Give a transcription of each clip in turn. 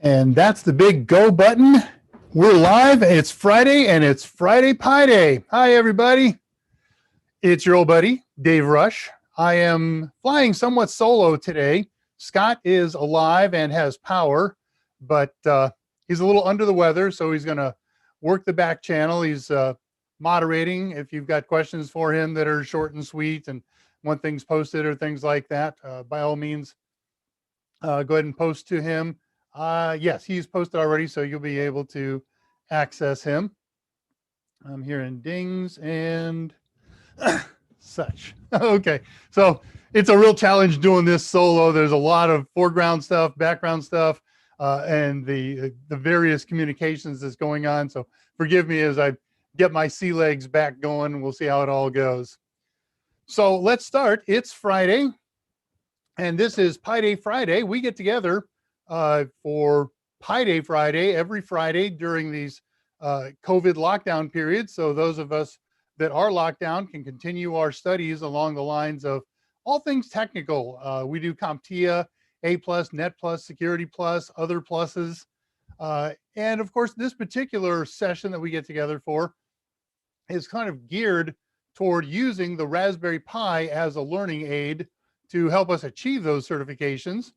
And that's the big go button. We're live. It's Friday and it's Friday Pie Day. Hi, everybody. It's your old buddy, Dave Rush. I am flying somewhat solo today. Scott is alive and has power, but he's a little under the weather, so he's going to work the back channel. He's moderating. If you've got questions for him that are short and sweet and want things posted or things like that, by all means, go ahead and post to him. Yes, he's posted already, so you'll be able to access him. I'm here in Dings and such. Okay, so it's a real challenge doing this solo. There's a lot of foreground stuff, background stuff, and the various communications that's going on. So forgive me as I get my sea legs back going. We'll see how it all goes. So let's start. It's Friday, and this is Pi Day Friday. We get together for Pi Day Friday every Friday during these COVID lockdown periods. So those of us that are locked down can continue our studies along the lines of all things technical. We do CompTIA, A+, Net+, Security+, other pluses. And of course, this particular session that we get together for is kind of geared toward using the Raspberry Pi as a learning aid to help us achieve those certifications.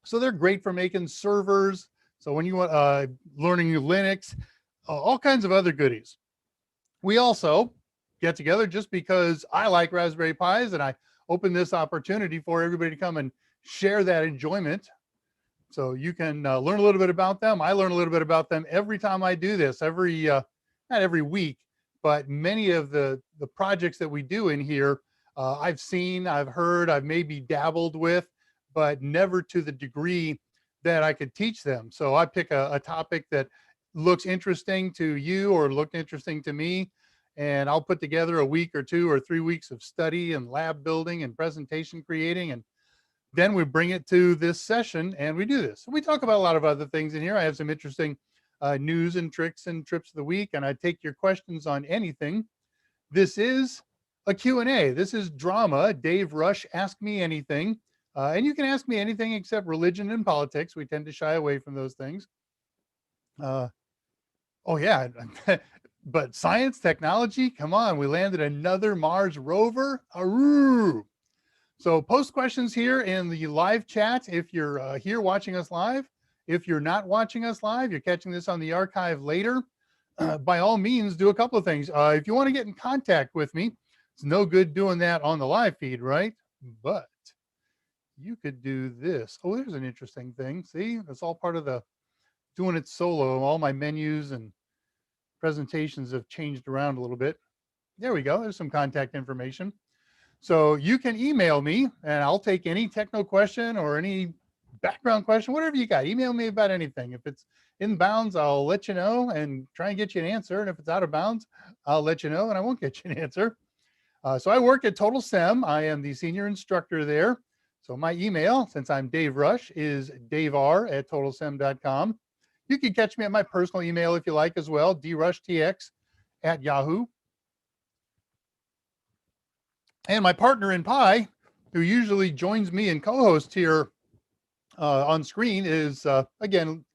So they're great for making servers. So when you want learning new Linux, all kinds of other goodies. We also get together just because I like Raspberry Pis, and I open this opportunity for everybody to come and share that enjoyment. So you can learn a little bit about them. I learn a little bit about them every time I do this, not every week, but many of the projects that we do in here, I've seen, I've heard, I've maybe dabbled with, but never to the degree that I could teach them. So I pick a topic that looks interesting to you or looked interesting to me, and I'll put together a week or 2 or 3 weeks of study and lab building and presentation creating, and then we bring it to this session and we do this. We talk about a lot of other things in here. I have some interesting news and tricks and trips of the week, and I take your questions on anything. This is a Q&A. This is drama. Dave Rush, Ask Me Anything. And you can ask me anything except religion and politics. We tend to shy away from those things. Oh, yeah. But science, technology, come on. We landed another Mars rover. Aroo! So post questions here in the live chat if you're here watching us live. If you're not watching us live, you're catching this on the archive later, by all means, do a couple of things. If you want to get in contact with me, it's no good doing that on the live feed, right? But you could do this. Oh, there's an interesting thing. See, that's all part of the doing it solo. All my menus and presentations have changed around a little bit. There we go. There's some contact information. So you can email me and I'll take any techno question or any background question, whatever you got. Email me about anything. If it's in bounds, I'll let you know and try and get you an answer. And if it's out of bounds, I'll let you know and I won't get you an answer. So I work at Total SEM. I am the senior instructor there. So my email, since I'm Dave Rush, is daver@totalsem.com. You can catch me at my personal email if you like as well, drushtx@yahoo. And my partner in Pi, who usually joins me and co-hosts here on screen, is, again,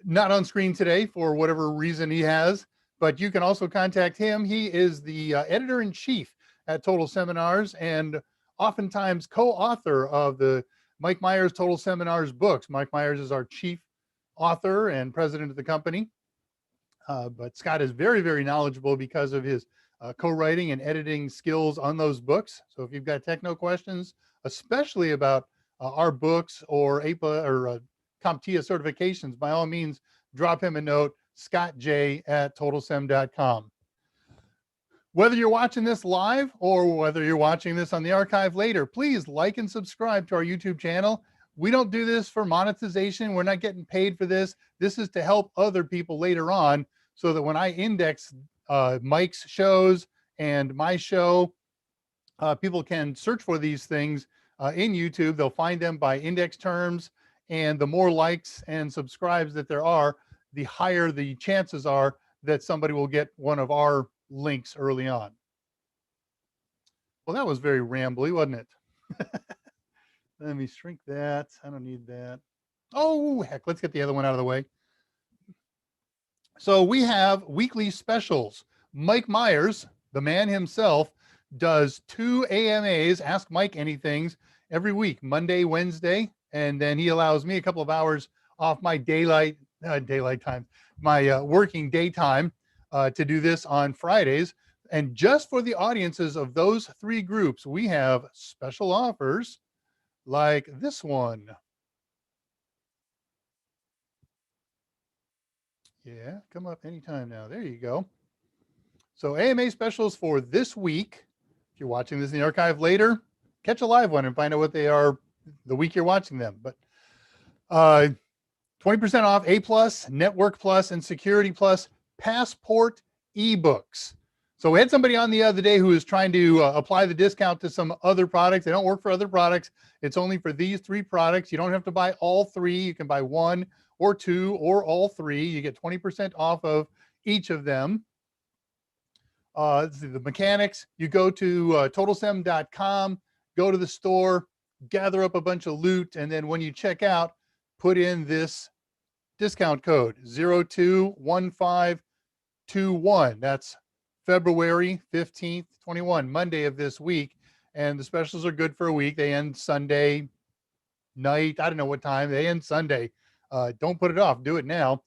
not on screen today for whatever reason he has, but you can also contact him. He is the editor-in-chief at Total Seminars and oftentimes co-author of the Mike Meyers Total Seminars books. Mike Meyers is our chief author and president of the company. But Scott is very, very knowledgeable because of his co-writing and editing skills on those books. So if you've got techno questions, especially about our books or APA or CompTIA certifications, by all means, drop him a note, scottj@totalsem.com. Whether you're watching this live or whether you're watching this on the archive later, please like and subscribe to our YouTube channel. We don't do this for monetization. We're not getting paid for this. This is to help other people later on so that when I index Mike's shows and my show, people can search for these things in YouTube. They'll find them by index terms, and the more likes and subscribes that there are, the higher the chances are that somebody will get one of our links early on. Well, that was very rambly, wasn't it? Let me shrink that. I don't need that. Oh, heck, let's get the other one out of the way. So we have weekly specials. Mike Meyers, the man himself, does 2 AMAs, Ask Mike Anythings, every week, Monday, Wednesday, and then he allows me a couple of hours off my daylight time, my working daytime to do this on Fridays. And just for the audiences of those 3 groups, we have special offers like this one. Yeah, come up anytime now. There you go. So AMA specials for this week. If you're watching this in the archive later, catch a live one and find out what they are the week you're watching them. But 20% off A Plus, Network Plus, and Security Plus Passport ebooks. So we had somebody on the other day who was trying to apply the discount to some other products. They don't work for other products. It's only for these 3 products. You don't have to buy all 3. You can buy 1 or 2 or all 3. You get 20% off of each of them. The mechanics, you go to totalsem.com, go to the store, gather up a bunch of loot, and then when you check out, put in this discount code 021521. That's February 15th, 21, Monday of this week. And the specials are good for a week. They end Sunday night. I don't know what time. They end Sunday. Don't put it off. Do it now.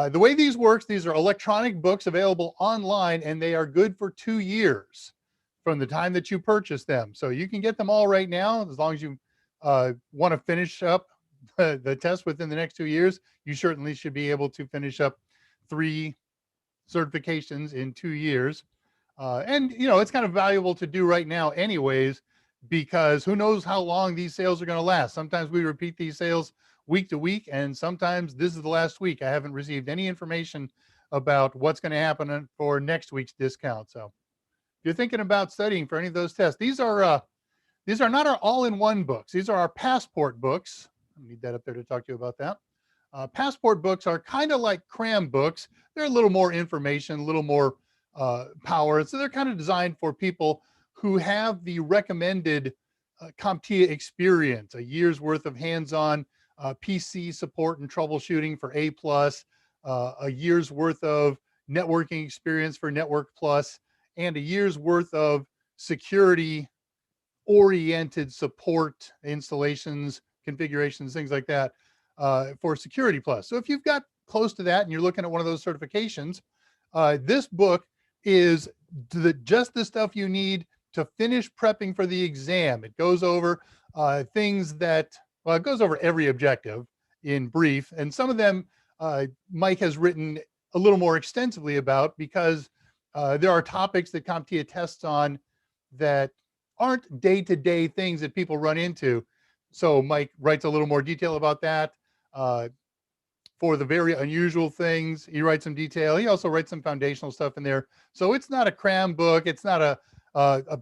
The way these works, these are electronic books available online, and they are good for 2 years from the time that you purchase them. So you can get them all right now, as long as you want to finish up the test within the next 2 years. You certainly should be able to finish up 3 certifications in 2 years. And, you know, it's kind of valuable to do right now anyways, because who knows how long these sales are going to last. Sometimes we repeat these sales week to week, and sometimes this is the last week. I haven't received any information about what's going to happen for next week's discount. So if you're thinking about studying for any of those tests, these are not our all-in-one books. These are our passport books. I need that up there to talk to you about that. Passport books are kind of like cram books. They're a little more information, a little more power. So they're kind of designed for people who have the recommended CompTIA experience, a year's worth of hands-on PC support and troubleshooting for A+, a year's worth of networking experience for Network Plus, and a year's worth of security-oriented support, installations, configurations, things like that for Security Plus. So if you've got close to that and you're looking at one of those certifications, this book is just the stuff you need to finish prepping for the exam. It goes over things that, well, it goes over every objective in brief, and some of them Mike has written a little more extensively about, because there are topics that CompTIA tests on that aren't day-to-day things that people run into. So Mike writes a little more detail about that. For the very unusual things, he writes some detail. He also writes some foundational stuff in there. So it's not a cram book. It's not a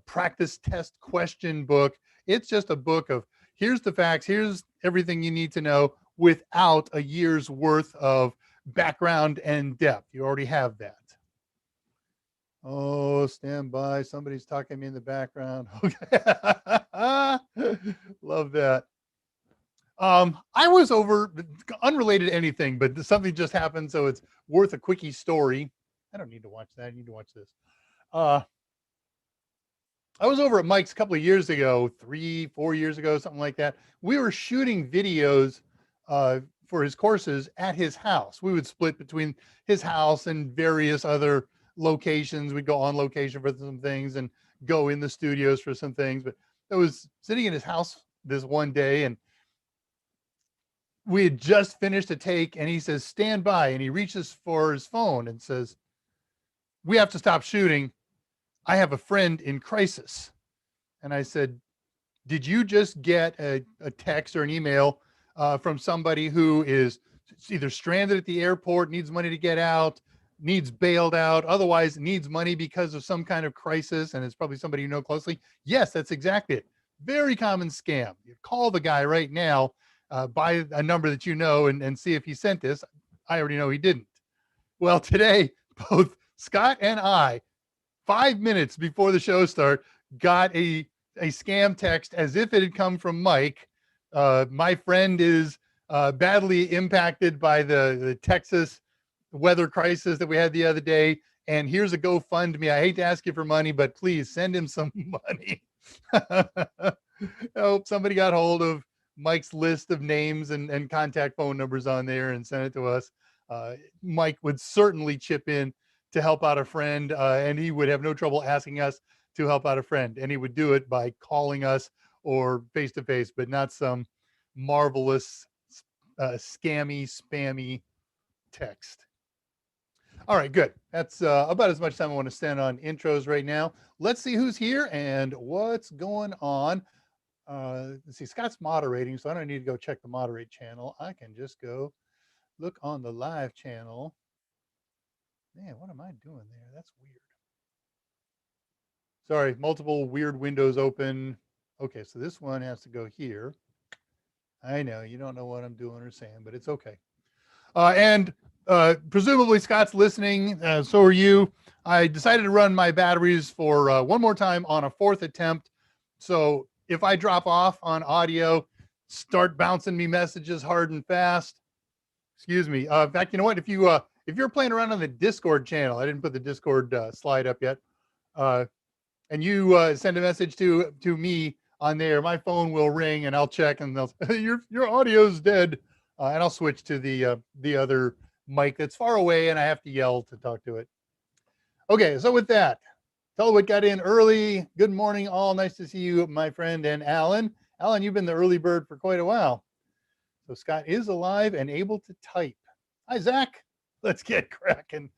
practice test question book. It's just a book of, here's the facts, here's everything you need to know, without a year's worth of background and depth. You already have that. Oh, stand by. Somebody's talking to me in the background. Okay. Love that. I was over, unrelated to anything, but something just happened, so it's worth a quickie story. I don't need to watch that. I need to watch this. I was over at Mike's a couple of years ago, 3-4 years ago, something like that. We were shooting videos for his courses at his house. We would split between his house and various other locations. We'd go on location for some things and go in the studios for some things. But I was sitting in his house this one day, and we had just finished a take, and he says, stand by. And he reaches for his phone and says, we have to stop shooting. I have a friend in crisis. And I said, did you just get a text or an email from somebody who is either stranded at the airport, needs money to get out, needs bailed out, otherwise needs money because of some kind of crisis, and it's probably somebody you know closely? Yes, that's exactly it. Very common scam. You call the guy right now, by a number that you know, and see if he sent this. I already know he didn't. Well, today, both Scott and I, 5 minutes before the show start, got a scam text as if it had come from Mike. My friend is badly impacted by the Texas weather crisis that we had the other day. And here's a GoFundMe. I hate to ask you for money, but please send him some money. I hope somebody got hold of Mike's list of names and contact phone numbers on there and sent it to us. Mike would certainly chip in to help out a friend, and he would have no trouble asking us to help out a friend. And he would do it by calling us or face to face, but not some marvelous, scammy, spammy text. All right, good. That's about as much time I want to spend on intros right now. Let's see who's here and what's going on. Let's see, Scott's moderating, so I don't need to go check the moderate channel. I can just go look on the live channel. Man, what am I doing there? That's weird. Sorry, multiple weird windows open. Okay, so this one has to go here. I know you don't know what I'm doing or saying, but it's okay. And presumably Scott's listening. So are you. I decided to run my batteries for one more time on a fourth attempt. So if I drop off on audio, start bouncing me messages hard and fast. Excuse me. In fact, you know what? If you're playing around on the Discord channel, I didn't put the Discord slide up yet, and you send a message to me on there, my phone will ring and I'll check, and they'll your audio's dead, and I'll switch to the other mic that's far away, and I have to yell to talk to it. Okay, so with that, tell what got in early. Good morning, all. Nice to see you, my friend, and Alan. Alan, you've been the early bird for quite a while. So Scott is alive and able to type. Hi, Zach. Let's get cracking.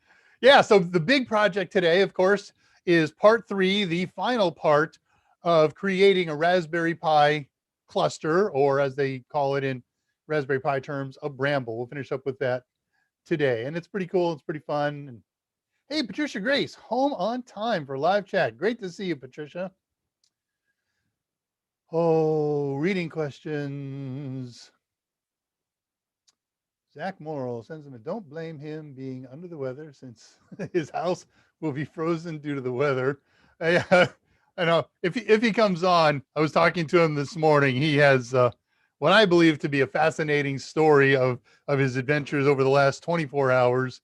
Yeah, so the big project today, of course, is part 3, the final part of creating a Raspberry Pi cluster, or as they call it in Raspberry Pi terms, a Bramble. We'll finish up with that today. And it's pretty cool. It's pretty fun. And hey, Patricia Grace, home on time for live chat. Great to see you, Patricia. Oh, reading questions. Zach Morrill sends him a don't blame him being under the weather since his house will be frozen due to the weather. I know if he comes on, I was talking to him this morning. He has what I believe to be a fascinating story of his adventures over the last 24 hours.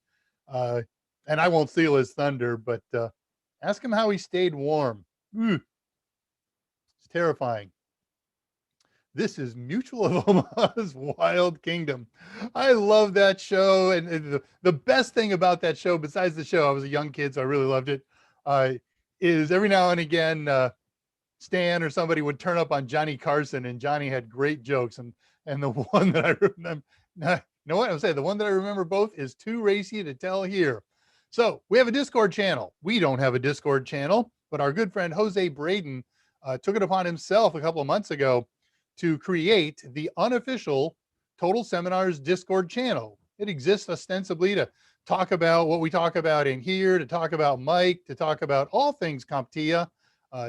And I won't steal his thunder, but ask him how he stayed warm. It's terrifying. This is Mutual of Omaha's Wild Kingdom. I love that show. And the best thing about that show, besides the show, I was a young kid, so I really loved it, is every now and again, Stan or somebody would turn up on Johnny Carson, and Johnny had great jokes. And the one that I remember, you know what? I would say the one that I remember both is too racy to tell here. So we have a Discord channel. We don't have a Discord channel, but our good friend Jose Braden took it upon himself a couple of months ago to create the unofficial Total Seminars Discord channel. It exists ostensibly to talk about what we talk about in here, to talk about Mike, to talk about all things CompTIA.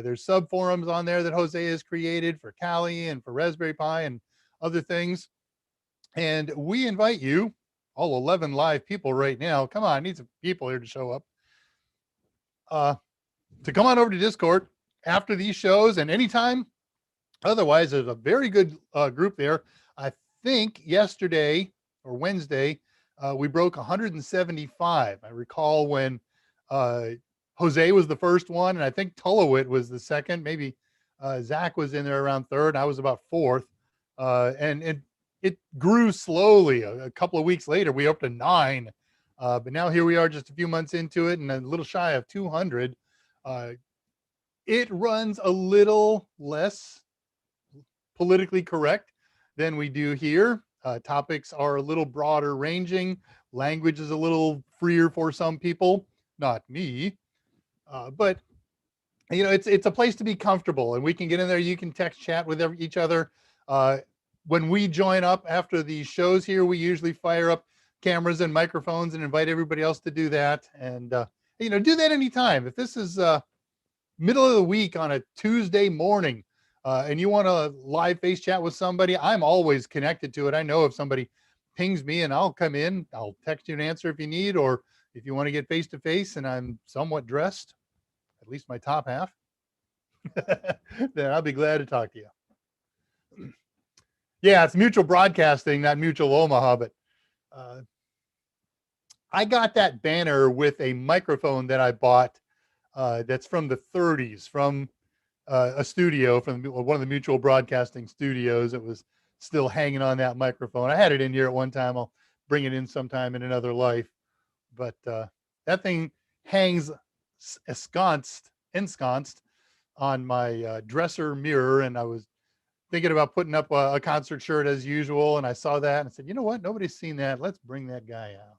There's sub forums on there that Jose has created for Kali and for Raspberry Pi and other things. And we invite you, all 11 live people right now, come on, I need some people here to show up, to come on over to Discord after these shows and anytime. Otherwise, there's a very good group there. I think yesterday or Wednesday, we broke 175. I recall when Jose was the first one, and I think Tullowit was the second. Maybe Zach was in there around third. I was about fourth. And it grew slowly. A couple of weeks later, we up to 9. But now here we are just a few months into it and a little shy of 200. It runs a little less politically correct than we do here. Topics are a little broader ranging. Language is a little freer for some people, not me. But you know, it's a place to be comfortable, and we can get in there. You can text chat with each other. When we join up after these shows here, we usually fire up cameras and microphones and invite everybody else to do that. And you know, do that anytime. If this is middle of the week on a Tuesday morning, and you want to live face chat with somebody, I'm always connected to it. I know if somebody pings me and I'll come in, I'll text you an answer if you need, or if you want to get face to face and I'm somewhat dressed, at least my top half, then I'll be glad to talk to you. Yeah, it's Mutual Broadcasting, not Mutual Omaha, but I got that banner with a microphone that I bought that's from the 30s, from a studio, from one of the Mutual Broadcasting studios. It was still hanging on that microphone. I had it in here at one time. I'll bring it in sometime in another life. But that thing hangs ensconced on my dresser mirror, and I was thinking about putting up a concert shirt as usual, and I saw that and I said, you know what? Nobody's seen that. Let's bring that guy out.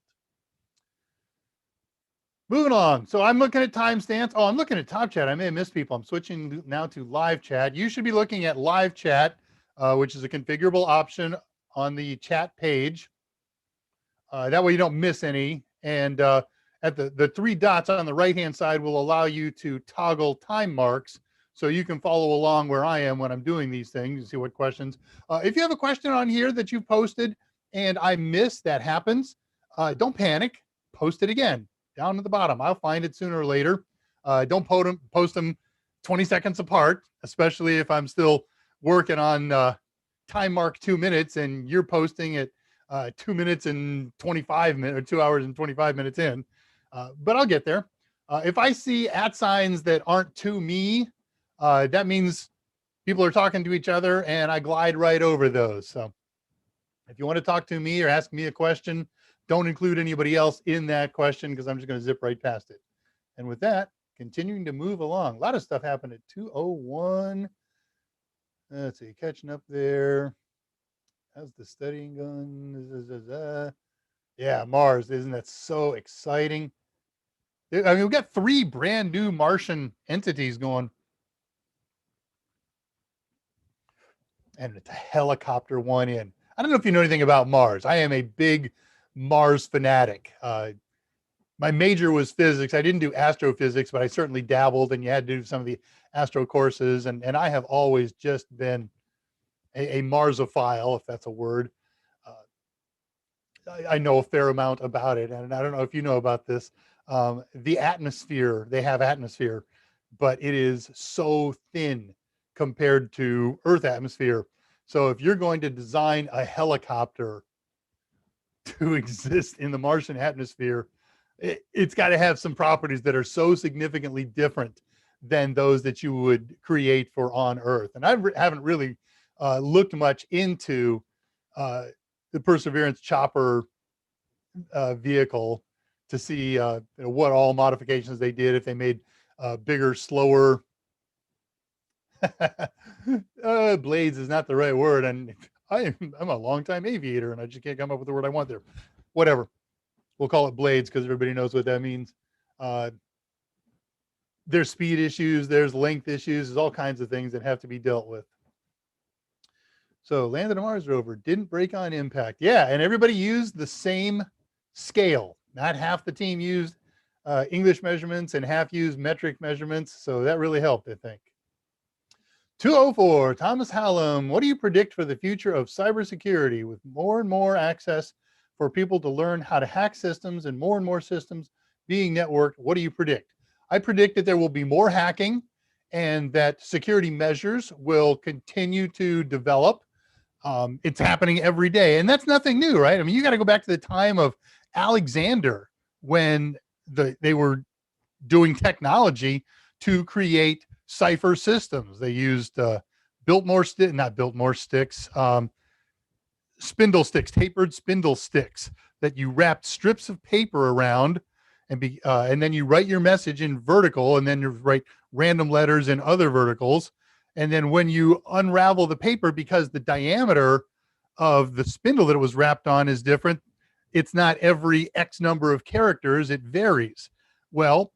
Moving along. So I'm looking at timestamps. Oh, I'm looking at top chat. I may have missed people. I'm switching now to live chat. You should be looking at live chat, which is a configurable option on the chat page. That way you don't miss any. And at the three dots on the right-hand side will allow you to toggle time marks so you can follow along where I am when I'm doing these things and see what questions. If you have a question on here that you've posted and I missed, that happens, don't panic. Post it again down at the bottom. I'll find it sooner or later. Don't post them 20 seconds apart, especially if I'm still working on time mark 2 minutes and you're posting at 2 minutes and 25 minutes, or 2 hours and 25 minutes in. But I'll get there. If I see @ that aren't to me, that means people are talking to each other and I glide right over those. So if you want to talk to me or ask me a question, don't include anybody else in that question because I'm just going to zip right past it. And with that, continuing to move along. A lot of stuff happened at 2:01. Let's see, catching up there. How's the studying going? Yeah, Mars, isn't that so exciting? I mean, we've got 3 brand new Martian entities going. And it's a helicopter one in. I don't know if you know anything about Mars. I am a big Mars fanatic. My major was physics. I didn't do astrophysics, but I certainly dabbled, and you had to do some of the astro courses. And I have always just been a Marsophile, if that's a word. I know a fair amount about it, and I don't know if you know about this. The atmosphere, they have atmosphere, but it is so thin compared to Earth atmosphere. So if you're going to design a helicopter to exist in the Martian atmosphere, it's got to have some properties that are so significantly different than those that you would create for on Earth. And I haven't really looked much into the Perseverance chopper vehicle to see what all modifications they did, if they made bigger, slower blades is not the right word, and I'm a longtime aviator and I just can't come up with the word I want there. Whatever, we'll call it blades because everybody knows what that means. There's speed issues, there's length issues, there's all kinds of things that have to be dealt with. So landed a Mars rover, didn't break on impact. Yeah, and everybody used the same scale. Not half the team used English measurements and half used metric measurements. So that really helped, I think. 204, Thomas Hallam, what do you predict for the future of cybersecurity with more and more access for people to learn how to hack systems and more systems being networked? What do you predict? I predict that there will be more hacking and that security measures will continue to develop. It's happening every day, and that's nothing new, right? I mean, you got to go back to the time of Alexander when they were doing technology to create cipher systems. They used spindle sticks, tapered spindle sticks that you wrapped strips of paper around, and then you write your message in vertical, and then you write random letters in other verticals. And then when you unravel the paper, because the diameter of the spindle that it was wrapped on is different, it's not every X number of characters, it varies. Well,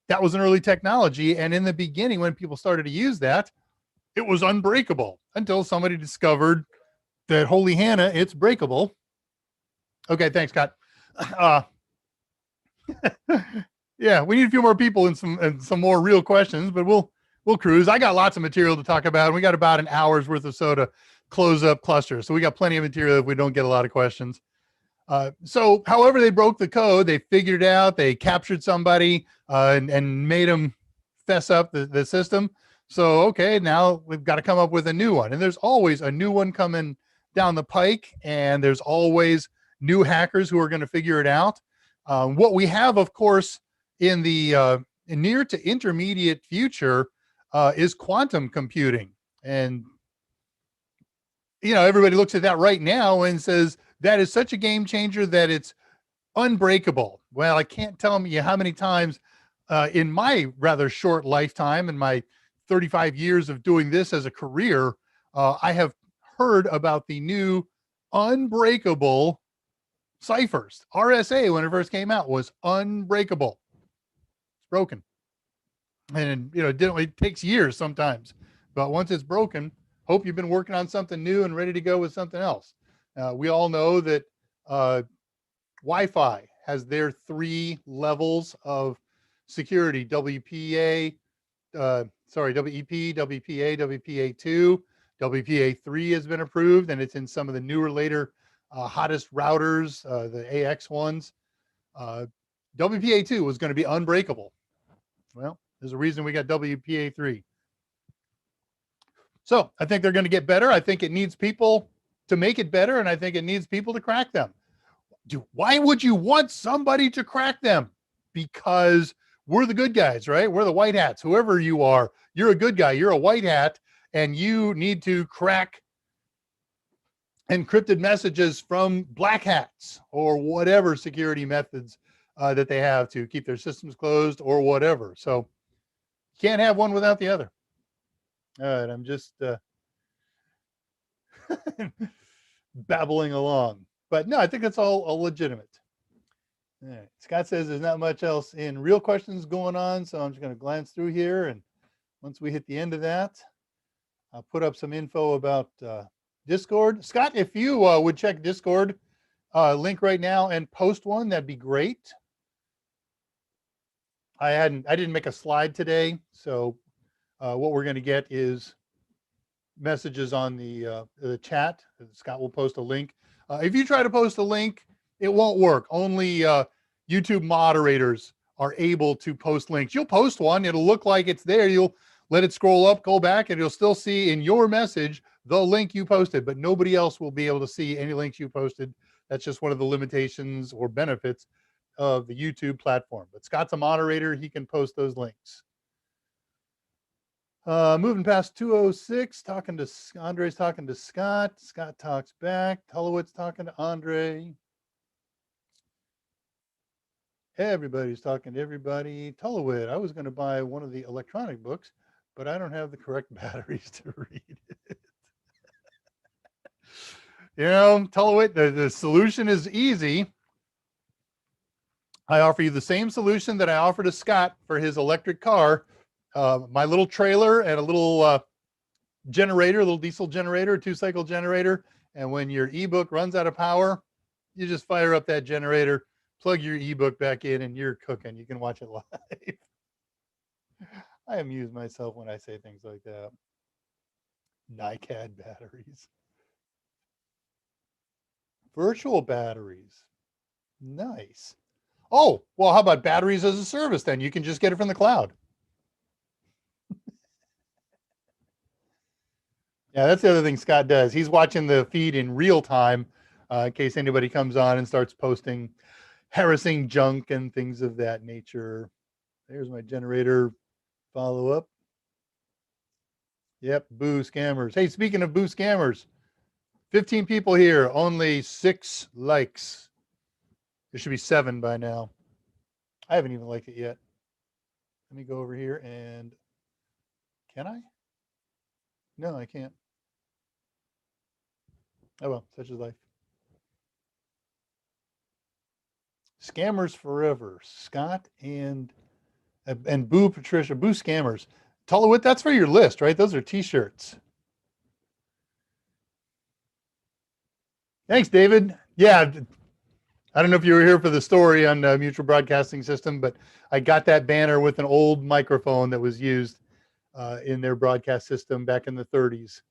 that was an early technology. And in the beginning, when people started to use that, it was unbreakable until somebody discovered that, holy Hannah, it's breakable. Okay, thanks, Scott. Yeah, we need a few more people and some more real questions, but we'll cruise. I got lots of material to talk about. We got about an hour's worth or so to close up cluster. So we got plenty of material if we don't get a lot of questions. So however they broke the code, they figured it out, they captured somebody and made them fess up the system. So, okay, now we've got to come up with a new one. And there's always a new one coming down the pike, and there's always new hackers who are going to figure it out. What we have, of course, in the near to intermediate future is quantum computing. And, everybody looks at that right now and says that is such a game changer that it's unbreakable. Well, I can't tell you how many times in my rather short lifetime, in my 35 years of doing this as a career, I have heard about the new unbreakable ciphers. RSA, when it first came out, was unbreakable. It's broken. And, it takes years sometimes. But once it's broken, hope you've been working on something new and ready to go with something else. We all know that Wi-Fi has their 3 levels of security: WPA, WEP, WPA, WPA2. WPA3 has been approved, and it's in some of the newer, later, hottest routers, the AX ones. WPA2 was going to be unbreakable. Well, there's a reason we got WPA3. So I think they're going to get better. I think it needs people to make it better, and I think it needs people to crack them. Why would you want somebody to crack them? Because we're the good guys, right? We're the white hats. Whoever you are, you're a good guy. You're a white hat, and you need to crack encrypted messages from black hats or whatever security methods that they have to keep their systems closed or whatever. So you can't have one without the other. All right, I'm just babbling along. But no, I think that's all legitimate. All right. Scott says there's not much else in real questions going on, so I'm just going to glance through here. And once we hit the end of that, I'll put up some info about Discord. Scott, if you would check Discord link right now and post one, that'd be great. I didn't make a slide today, so what we're going to get is messages on the chat. Scott will post a link. If you try to post a link, it won't work. Only YouTube moderators are able to post links. You'll post one, it'll look like it's there. You'll let it scroll up, go back, and you'll still see in your message the link you posted, but nobody else will be able to see any links you posted. That's just one of the limitations or benefits of the YouTube platform. But Scott's a moderator. He can post those links. Moving past 206, Andre's talking to Scott. Scott talks back. Tullowitz talking to Andre. Everybody's talking to everybody. Tullowitz, I was going to buy one of the electronic books, but I don't have the correct batteries to read it. Tullowitz, the solution is easy. I offer you the same solution that I offer to Scott for his electric car. My little trailer and a little generator, a little diesel generator, a 2-cycle generator. And when your ebook runs out of power, you just fire up that generator, plug your ebook back in, and you're cooking. You can watch it live. I amuse myself when I say things like that. NiCad batteries. Virtual batteries. Nice. Oh, well, how about batteries as a service then? You can just get it from the cloud. Yeah, that's the other thing Scott does. He's watching the feed in real time in case anybody comes on and starts posting harassing junk and things of that nature. There's my generator follow-up. Yep, boo scammers. Hey, speaking of boo scammers, 15 people here, only 6 likes. There should be 7 by now. I haven't even liked it yet. Let me go over here and can I? No, I can't. Oh well, such is life. Scammers forever. Scott and boo Patricia. Boo scammers. Tullowitz, that's for your list, right? Those are t-shirts. Thanks, David. Yeah, I don't know if you were here for the story on Mutual Broadcasting System, but I got that banner with an old microphone that was used in their broadcast system back in the 30s.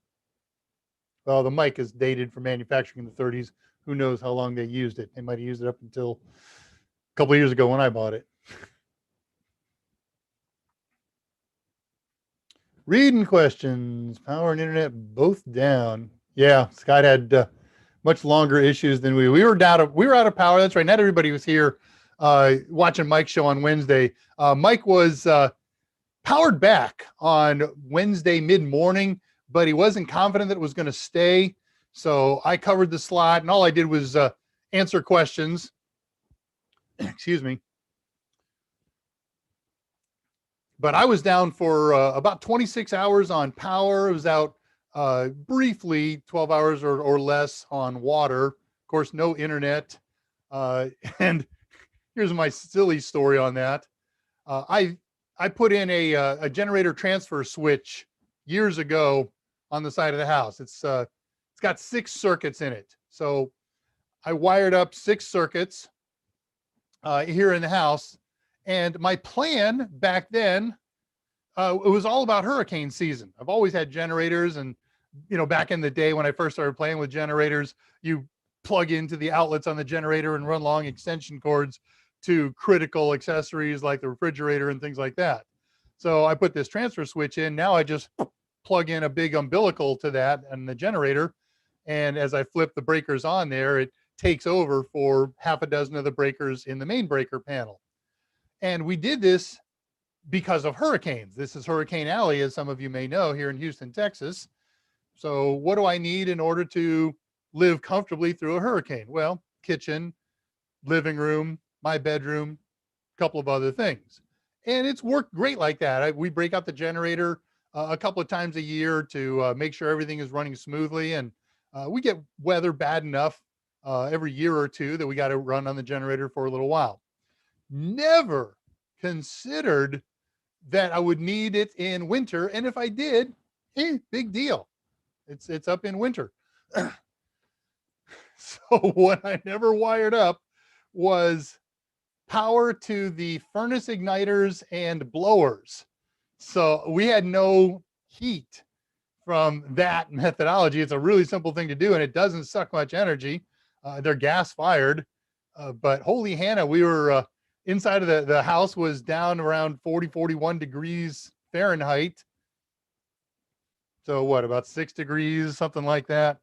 Well, the mic is dated for manufacturing in the 30s. Who knows how long they used it? They might have used it up until a couple of years ago when I bought it. Reading questions. Power and internet both down. Yeah, Scott had much longer issues than we were out of power. That's right. Not everybody was here watching Mike's show on Wednesday. Mike was powered back on Wednesday mid-morning, but he wasn't confident that it was going to stay. So I covered the slot, and all I did was answer questions. Excuse me. But I was down for about 26 hours on power. I was out briefly 12 hours or less on water. Of course, no internet. And here's my silly story on that. I put in a generator transfer switch years ago on the side of the house. It's got 6 circuits in it. So I wired up 6 circuits here in the house. And my plan back then, it was all about hurricane season. I've always had generators, and back in the day when I first started playing with generators, you plug into the outlets on the generator and run long extension cords to critical accessories like the refrigerator and things like that. So I put this transfer switch in. Now I just plug in a big umbilical to that and the generator. And as I flip the breakers on there, it takes over for half a dozen of the breakers in the main breaker panel. And we did this because of hurricanes. This is Hurricane Alley, as some of you may know, here in Houston, Texas. So what do I need in order to live comfortably through a hurricane? Well, kitchen, living room, my bedroom, a couple of other things. And it's worked great like that. We break out the generator a couple of times a year to make sure everything is running smoothly. And we get weather bad enough every year or two that we got to run on the generator for a little while. Never considered that I would need it in winter. And if I did, big deal. It's up in winter. So what I never wired up was power to the furnace igniters and blowers. So we had no heat from that methodology. It's a really simple thing to do, and it doesn't suck much energy. They're gas fired, but holy Hannah, we were inside of the house was down around 41 degrees Fahrenheit. So what, about 6 degrees, something like that,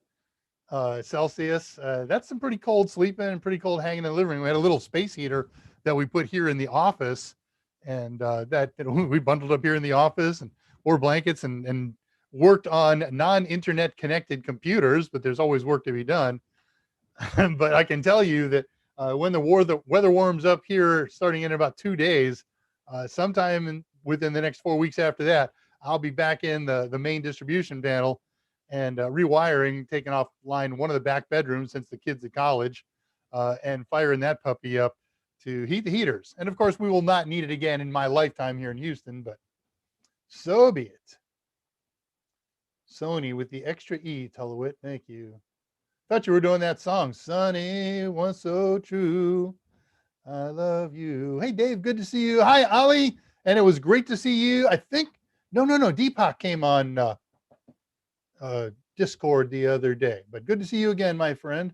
Celsius. That's some pretty cold sleeping and pretty cold hanging in the living room. We had a little space heater that we put here in the office, and that we bundled up here in the office and wore blankets and worked on non-internet connected computers, but there's always work to be done. But I can tell you that when the weather warms up here, starting in about 2 days, sometime within the next 4 weeks after that, I'll be back in the main distribution panel and rewiring, taking offline one of the back bedrooms since the kids at college, and firing that puppy up to heat the heaters. And of course, we will not need it again in my lifetime here in Houston, but so be it. Sony with the extra E, Tullowit. Thank you. Thought you were doing that song. Sunny, once so true. I love you. Hey, Dave, good to see you. Hi, Ali. And it was great to see you. I think, no. Deepak came on Discord the other day, but good to see you again, my friend.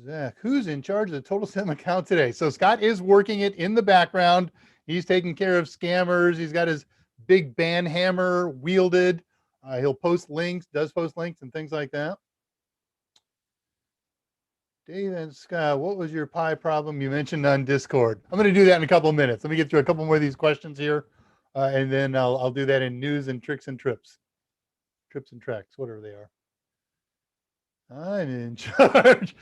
Zach, who's in charge of the Total Sim account today? So Scott is working it in the background. He's taking care of scammers. He's got his big band hammer wielded. He'll post links, does post links and things like that. Dave and Scott, what was your pie problem you mentioned on Discord? I'm going to do that in a couple of minutes. Let me get through a couple more of these questions here, and then I'll do that in news and tricks and trips. Trips and tracks, whatever they are. I'm in charge.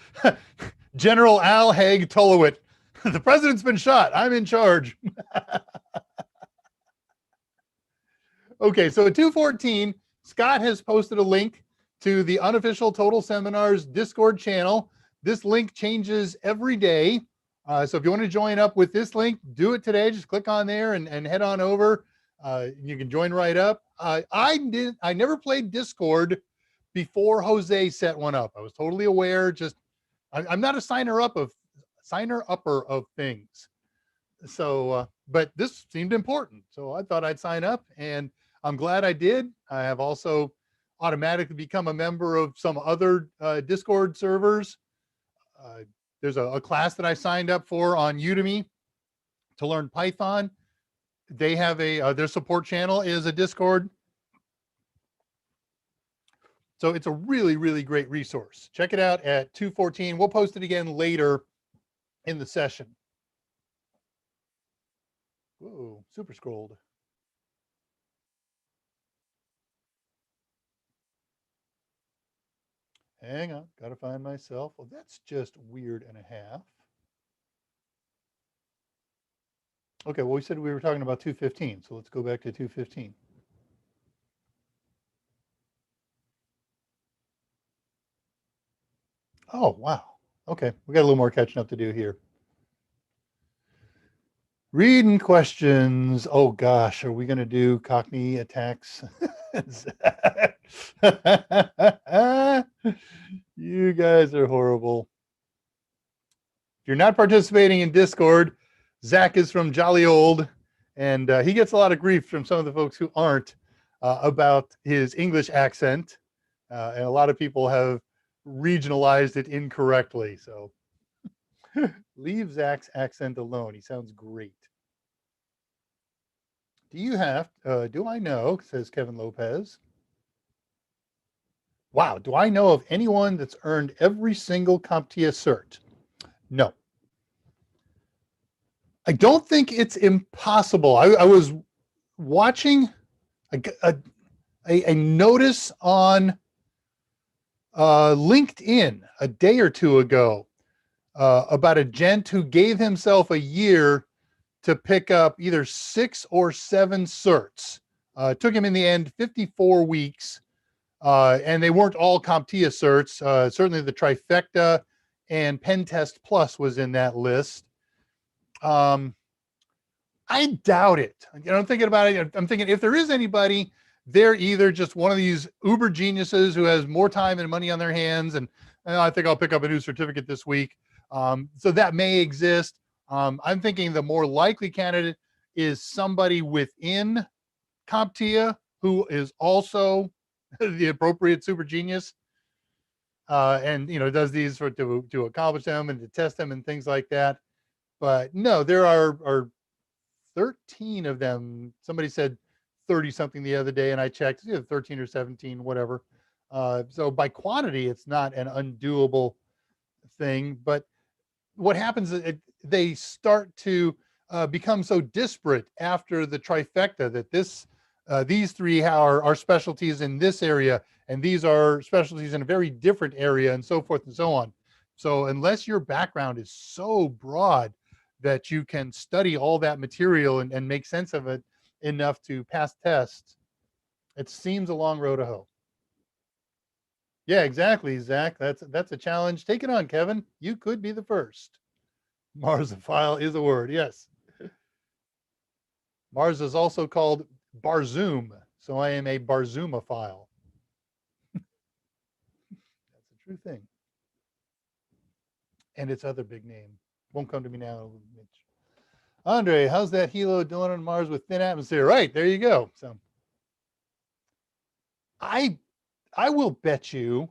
General Al Haig Tolowit. The president's been shot. I'm in charge. Okay, so at 2:14, Scott has posted a link to the unofficial Total Seminars Discord channel. This link changes every day. So if you want to join up with this link, do it today. Just click on there and head on over. You can join right up. I never played Discord before Jose set one up. I was totally aware. I'm not a signer upper of things. So, but this seemed important. So I thought I'd sign up, and I'm glad I did. I have also automatically become a member of some other Discord servers. There's a class that I signed up for on Udemy to learn Python. They have their support channel is a Discord. So it's a really, really great resource. Check it out at 214. We'll post it again later in the session. Whoa, super scrolled. Hang on, gotta find myself. Well, that's just weird and a half. Okay, well, we said we were talking about 215, so let's go back to 215. Oh, wow. Okay, we got a little more catching up to do here. Reading questions. Oh gosh, are we going to do Cockney attacks? You guys are horrible. If you're not participating in Discord, Zach is from Jolly Old, and he gets a lot of grief from some of the folks who aren't about his English accent, and a lot of people have regionalized it incorrectly. So leave Zach's accent alone. He sounds great. Do you have, do I know, says Kevin Lopez. Wow, do I know of anyone that's earned every single CompTIA cert? No. I don't think it's impossible. I was watching a notice on LinkedIn a day or two ago about a gent who gave himself a year to pick up either 6 or 7 certs. It took him in the end 54 weeks, and they weren't all CompTIA certs. Certainly the trifecta and Pen Test Plus was in that list. I doubt it. I'm thinking about it. I'm thinking if there is anybody, they're either just one of these uber geniuses who has more time and money on their hands, and I think I'll pick up a new certificate this week. So that may exist. I'm thinking the more likely candidate is somebody within CompTIA who is also the appropriate super genius, and does these to accomplish them and to test them and things like that. But no, there are 13 of them. Somebody said 30 something the other day, and I checked, 13 or 17, whatever. So by quantity, it's not an undoable thing. But what happens is they start to become so disparate after the trifecta that these three are specialties in this area, and these are specialties in a very different area, and so forth and so on. So unless your background is so broad that you can study all that material and make sense of it enough to pass tests, it seems a long road to hoe. Yeah, exactly, Zach. That's a challenge. Take it on, Kevin. You could be the first. Marsophile is a word, yes. Mars is also called Barzoom, so I am a Barzoomophile. That's a true thing. And its other big name. Won't come to me now, Mitch. Andre, how's that helo doing on Mars with thin atmosphere? Right, there you go. So I will bet you,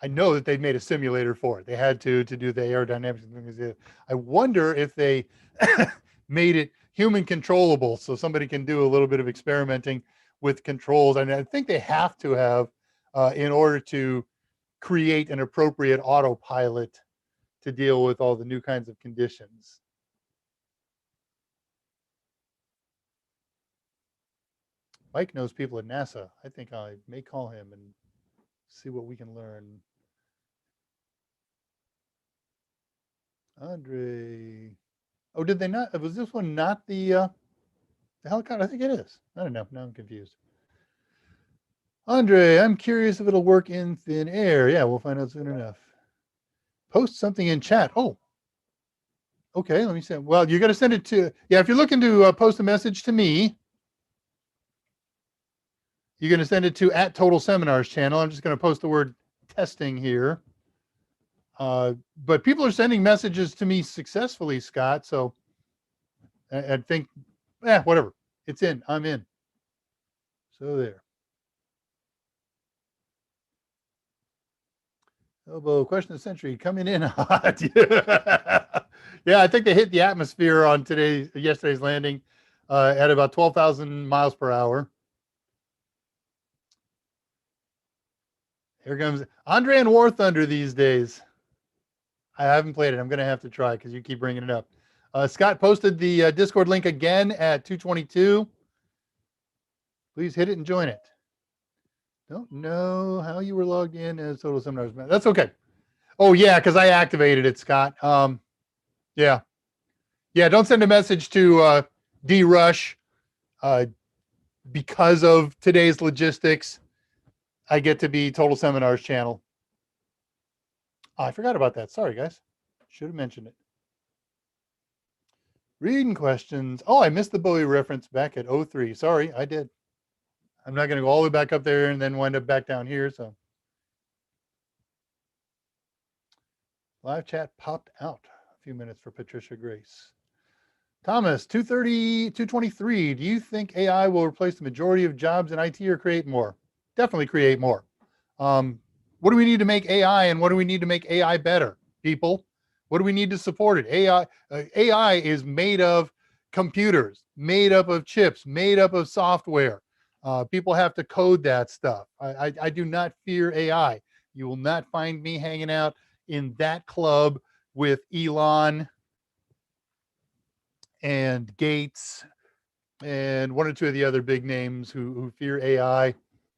I know that they made a simulator for it. They had to do the aerodynamics and things. I wonder if they made it human controllable so somebody can do a little bit of experimenting with controls. And I think they have to have in order to create an appropriate autopilot to deal with all the new kinds of conditions. Mike knows people at NASA. I think I may call him and see what we can learn. Andre. Oh, did they not? Was this one not the helicopter? I think it is. I don't know. Now I'm confused. Andre, I'm curious if it'll work in thin air. Yeah, we'll find out soon enough. Post something in chat. Oh, okay. Let me see. Well, you got to send it to, yeah, if you're looking to post a message to me, you're going to send it to @TotalSeminars channel. I'm just going to post the word testing here. But people are sending messages to me successfully, Scott. So I think, whatever. It's in. I'm in. So there. Elbow, question of the century, coming in hot. Yeah, I think they hit the atmosphere on yesterday's landing at about 12,000 miles per hour. Here comes Andre and War Thunder these days. I haven't played it. I'm going to have to try because you keep bringing it up. Scott posted the Discord link again at 2:22. Please hit it and join it. Don't know how you were logged in as Total Seminars. That's okay. Oh, yeah, because I activated it, Scott. Yeah. Yeah, don't send a message to D-Rush because of today's logistics. I get to be Total Seminars channel. Oh, I forgot about that. Sorry, guys. Should have mentioned it. Reading questions. Oh, I missed the Bowie reference back at 03. Sorry, I did. I'm not going to go all the way back up there and then wind up back down here. So live chat popped out a few minutes for Patricia Grace. Thomas, 223. Do you think AI will replace the majority of jobs in IT or create more? Definitely create more. What do we need to make AI, and what do we need to make AI better, people? What do we need to support it? AI is made of computers, made up of chips, made up of software. People have to code that stuff. I do not fear AI. You will not find me hanging out in that club with Elon and Gates and one or two of the other big names who fear AI.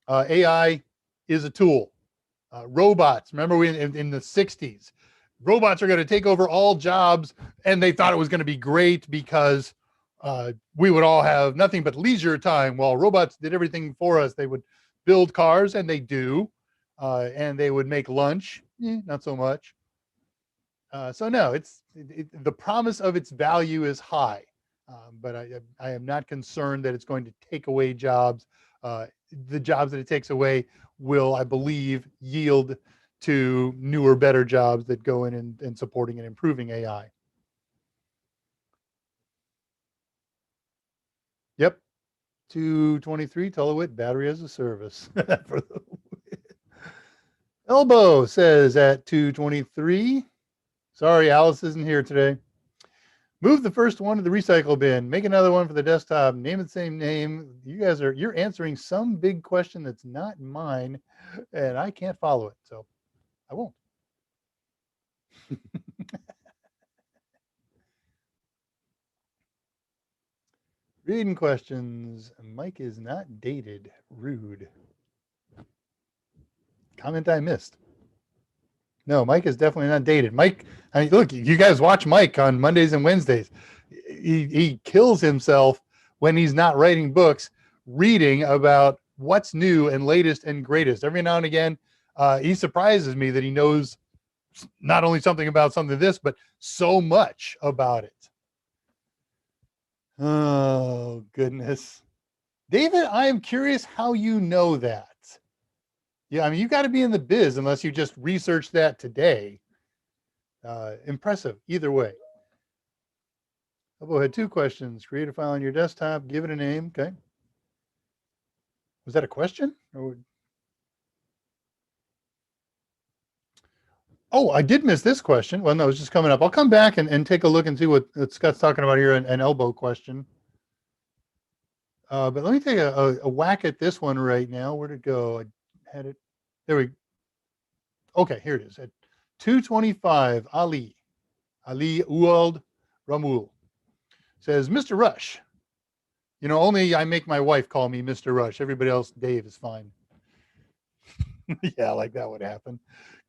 AI is a tool. Robots, remember we in the 60s, robots are going to take over all jobs, and they thought it was going to be great because we would all have nothing but leisure time while robots did everything for us. They would build cars, and they do, and they would make lunch, not so much. So no, the promise of its value is high, but I am not concerned that it's going to take away jobs. The jobs that it takes away will, I believe, yield to newer, better jobs that go in and supporting and improving AI. Yep. 223, Tulawit, battery as a service. Elbow says at 223, sorry, Alice isn't here today. Move the first one to the recycle bin. Make another one for the desktop. Name it the same name. You're answering some big question that's not mine, and I can't follow it, so I won't. Reading questions. Mike is not dated. Rude. Comment I missed. No, Mike is definitely not dated. Mike, I mean, look, you guys watch Mike on Mondays and Wednesdays. He kills himself when he's not writing books, reading about what's new and latest and greatest. Every now and again, he surprises me that he knows not only something about something this, but so much about it. Oh, goodness. David, I am curious how you know that. Yeah, I mean, you got to be in the biz unless you just researched that today. Impressive, either way. Elbow had two questions. Create a file on your desktop, give it a name. Okay. Was that a question? Oh, I did miss this question. Well, no, it's just coming up. I'll come back and take a look and see what Scott's talking about here, an elbow question. But let me take a whack at this one right now. Where'd it go? I had it. There we go. Okay, here it is. At 225, Ali Uald Ramul says, Mr. Rush. You know, only I make my wife call me Mr. Rush. Everybody else, Dave, is fine. Yeah, like that would happen.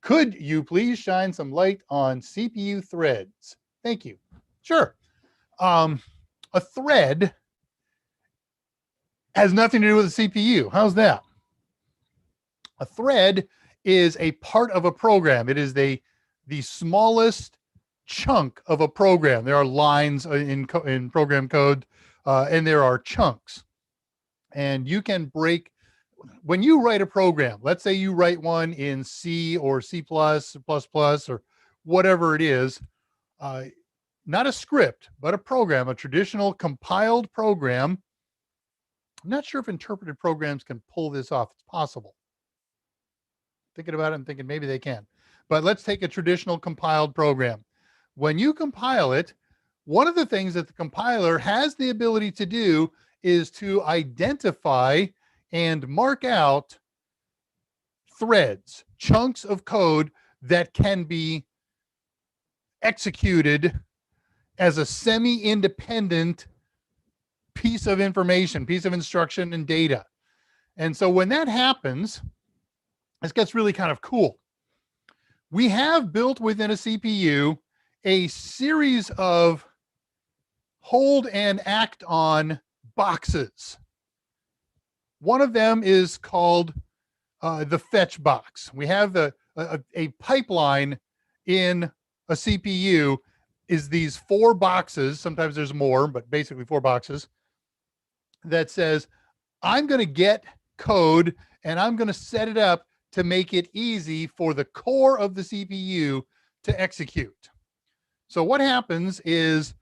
Could you please shine some light on CPU threads? Thank you. Sure. A thread has nothing to do with the CPU. How's that? A thread is a part of a program. It is the smallest chunk of a program. There are lines in program code, and there are chunks. And you can break, when you write a program, let's say you write one in C or C++, or whatever it is, not a script, but a program, a traditional compiled program. I'm not sure if interpreted programs can pull this off. It's possible. Thinking about it, I'm thinking maybe they can. But let's take a traditional compiled program. When you compile it, one of the things that the compiler has the ability to do is to identify and mark out threads, chunks of code that can be executed as a semi-independent piece of information, piece of instruction and data. And so when that happens, this gets really kind of cool. We have built within a CPU a series of hold and act on boxes. One of them is called the fetch box. We have a pipeline in a CPU is these 4 boxes. Sometimes there's more, but basically 4 boxes that says, I'm going to get code and I'm going to set it up to make it easy for the core of the CPU to execute. So what happens is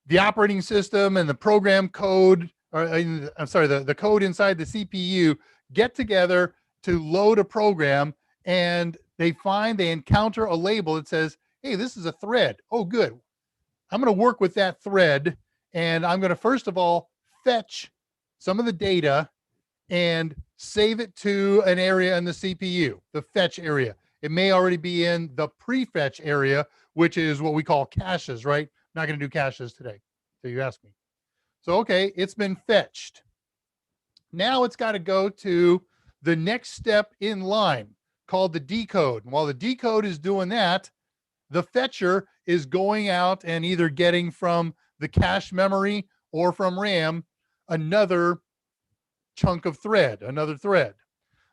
the operating system and the program code, or I'm sorry, the code inside the CPU get together to load a program, and they encounter a label that says, hey, this is a thread. Oh, good. I'm going to work with that thread, and I'm going to first of all fetch some of the data and save it to an area in the CPU, the fetch area. It may already be in the prefetch area, which is what we call caches, right? I'm not going to do caches today, so you ask me. So, okay, it's been fetched. Now it's got to go to the next step in line called the decode. And while the decode is doing that, the fetcher is going out and either getting from the cache memory or from RAM another chunk of thread, another thread.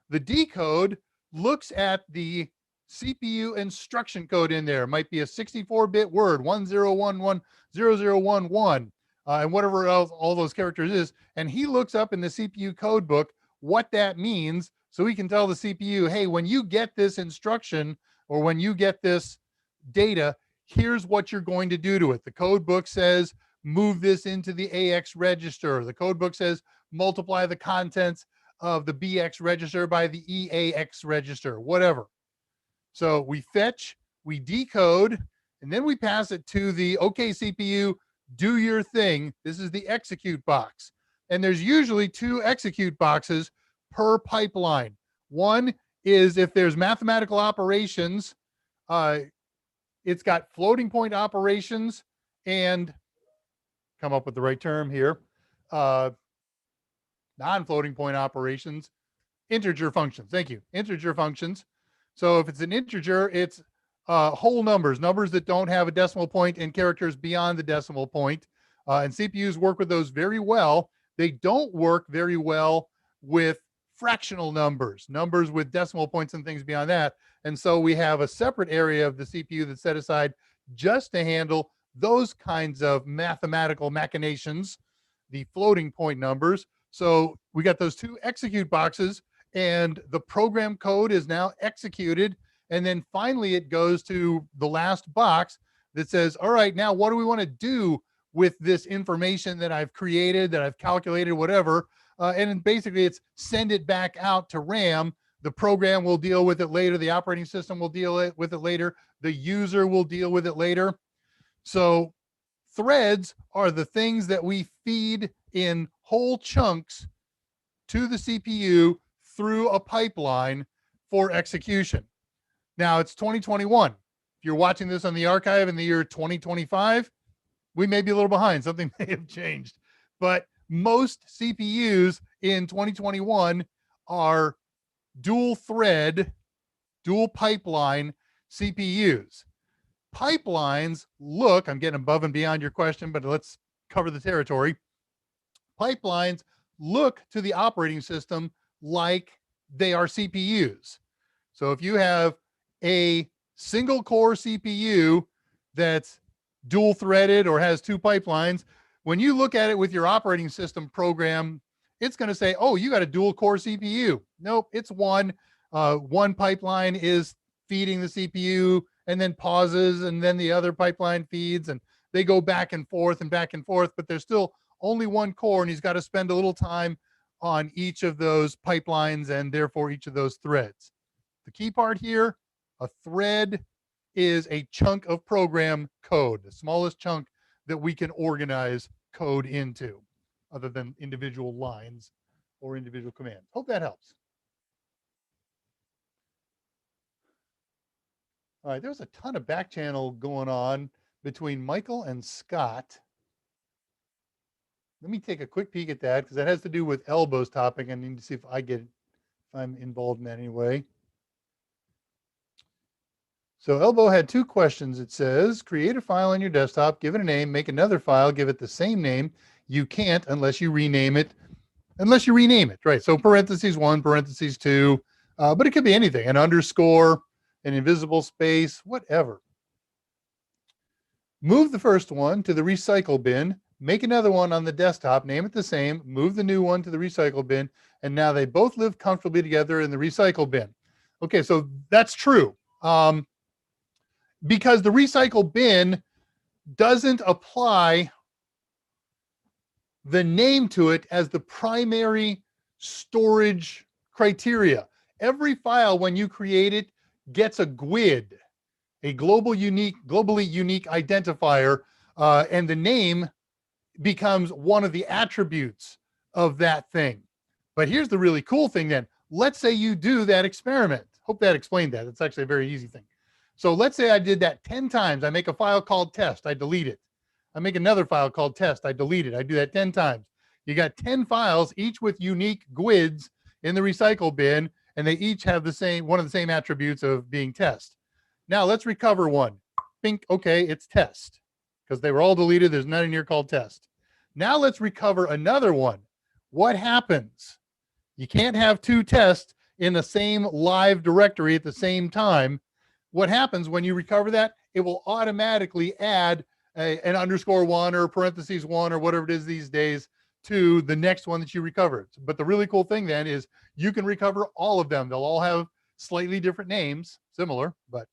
The decode looks at the CPU instruction code in there. It might be a 64-bit word, 10110011, and whatever else all those characters is. And he looks up in the CPU code book what that means, so he can tell the CPU, hey, when you get this instruction or when you get this data, here's what you're going to do to it. The code book says, move this into the AX register. The code book says, multiply the contents of the BX register by the EAX register, whatever. So we fetch, we decode, and then we pass it to the OK CPU, do your thing. This is the execute box. And there's usually 2 execute boxes per pipeline. One is if there's mathematical operations, it's got floating point operations and come up with the right term here. Non-floating point operations, integer functions. Thank you. Integer functions. So if it's an integer, it's whole numbers that don't have a decimal point and characters beyond the decimal point. And CPUs work with those very well. They don't work very well with fractional numbers with decimal points and things beyond that. And so we have a separate area of the CPU that's set aside just to handle those kinds of mathematical machinations, the floating point numbers. So we got those 2 execute boxes, and the program code is now executed. And then finally it goes to the last box that says, all right, now what do we want to do with this information that I've created, that I've calculated, whatever. And basically it's send it back out to RAM. The program will deal with it later. The operating system will deal with it later. The user will deal with it later. So threads are the things that we feed in whole chunks to the CPU through a pipeline for execution. Now it's 2021. If you're watching this on the archive in the year 2025, we may be a little behind. Something may have changed. But most CPUs in 2021 are dual thread, dual pipeline CPUs. Pipelines look, I'm getting above and beyond your question, but let's cover the territory. Pipelines look to the operating system like they are CPUs. So if you have a single core CPU that's dual threaded or has 2 pipelines, when you look at it with your operating system program, it's going to say, oh, you got a dual core CPU. Nope, it's one. One pipeline is feeding the CPU and then pauses, and then the other pipeline feeds, and they go back and forth, but there's still only one core, and he's got to spend a little time on each of those pipelines and therefore each of those threads. The key part here, a thread is a chunk of program code, the smallest chunk that we can organize code into, other than individual lines or individual commands. Hope that helps. All right, there's a ton of back channel going on between Michael and Scott. Let me take a quick peek at that because that has to do with Elbow's topic. I need to see if I'm involved in that anyway. So Elbow had two questions. It says, create a file on your desktop, give it a name, make another file, give it the same name. You can't unless you rename it. Right? So parentheses 1, parentheses 2, but it could be anything, an underscore, an invisible space, whatever. Move the first one to the recycle bin, make another one on the desktop, name it the same, move the new one to the recycle bin, and now they both live comfortably together in the recycle bin. Okay, so that's true. Because the recycle bin doesn't apply the name to it as the primary storage criteria. Every file, when you create it, gets a GUID, a globally unique identifier, and the name becomes one of the attributes of that thing. But here's the really cool thing then. Let's say you do that experiment. Hope that explained that. It's actually a very easy thing. So let's say I did that 10 times. I make a file called test. I delete it. I make another file called test. I delete it. I do that 10 times. You got 10 files, each with unique GUIDs in the recycle bin, and they each have one of the same attributes of being test. Now let's recover one. Think, okay, it's test because they were all deleted. There's none in here called test. Now let's recover another one. What happens? You can't have two tests in the same live directory at the same time. What happens when you recover that? It will automatically add an underscore 1 or parentheses 1 or whatever it is these days to the next one that you recovered. But the really cool thing then is you can recover all of them. They'll all have slightly different names, similar, but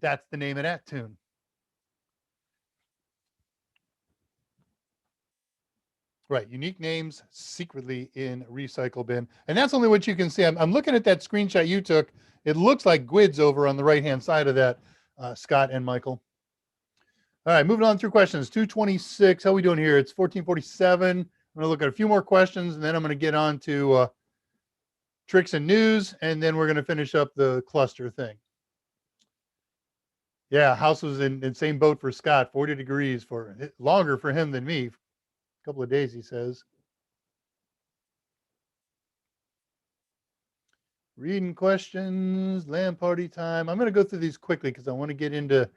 that's the name of that tune. Right, unique names secretly in recycle bin. And that's only what you can see. I'm looking at that screenshot you took. It looks like GUIDs over on the right-hand side of that, Scott and Michael. All right, moving on through questions. 226, how are we doing here? It's 1447. I'm gonna look at a few more questions and then I'm gonna get on to tricks and news, and then we're gonna finish up the cluster thing. Yeah, house was in the same boat for Scott, 40 degrees longer for him than me. Couple of days, he says. Reading questions, land party time. I'm going to go through these quickly because I want to get into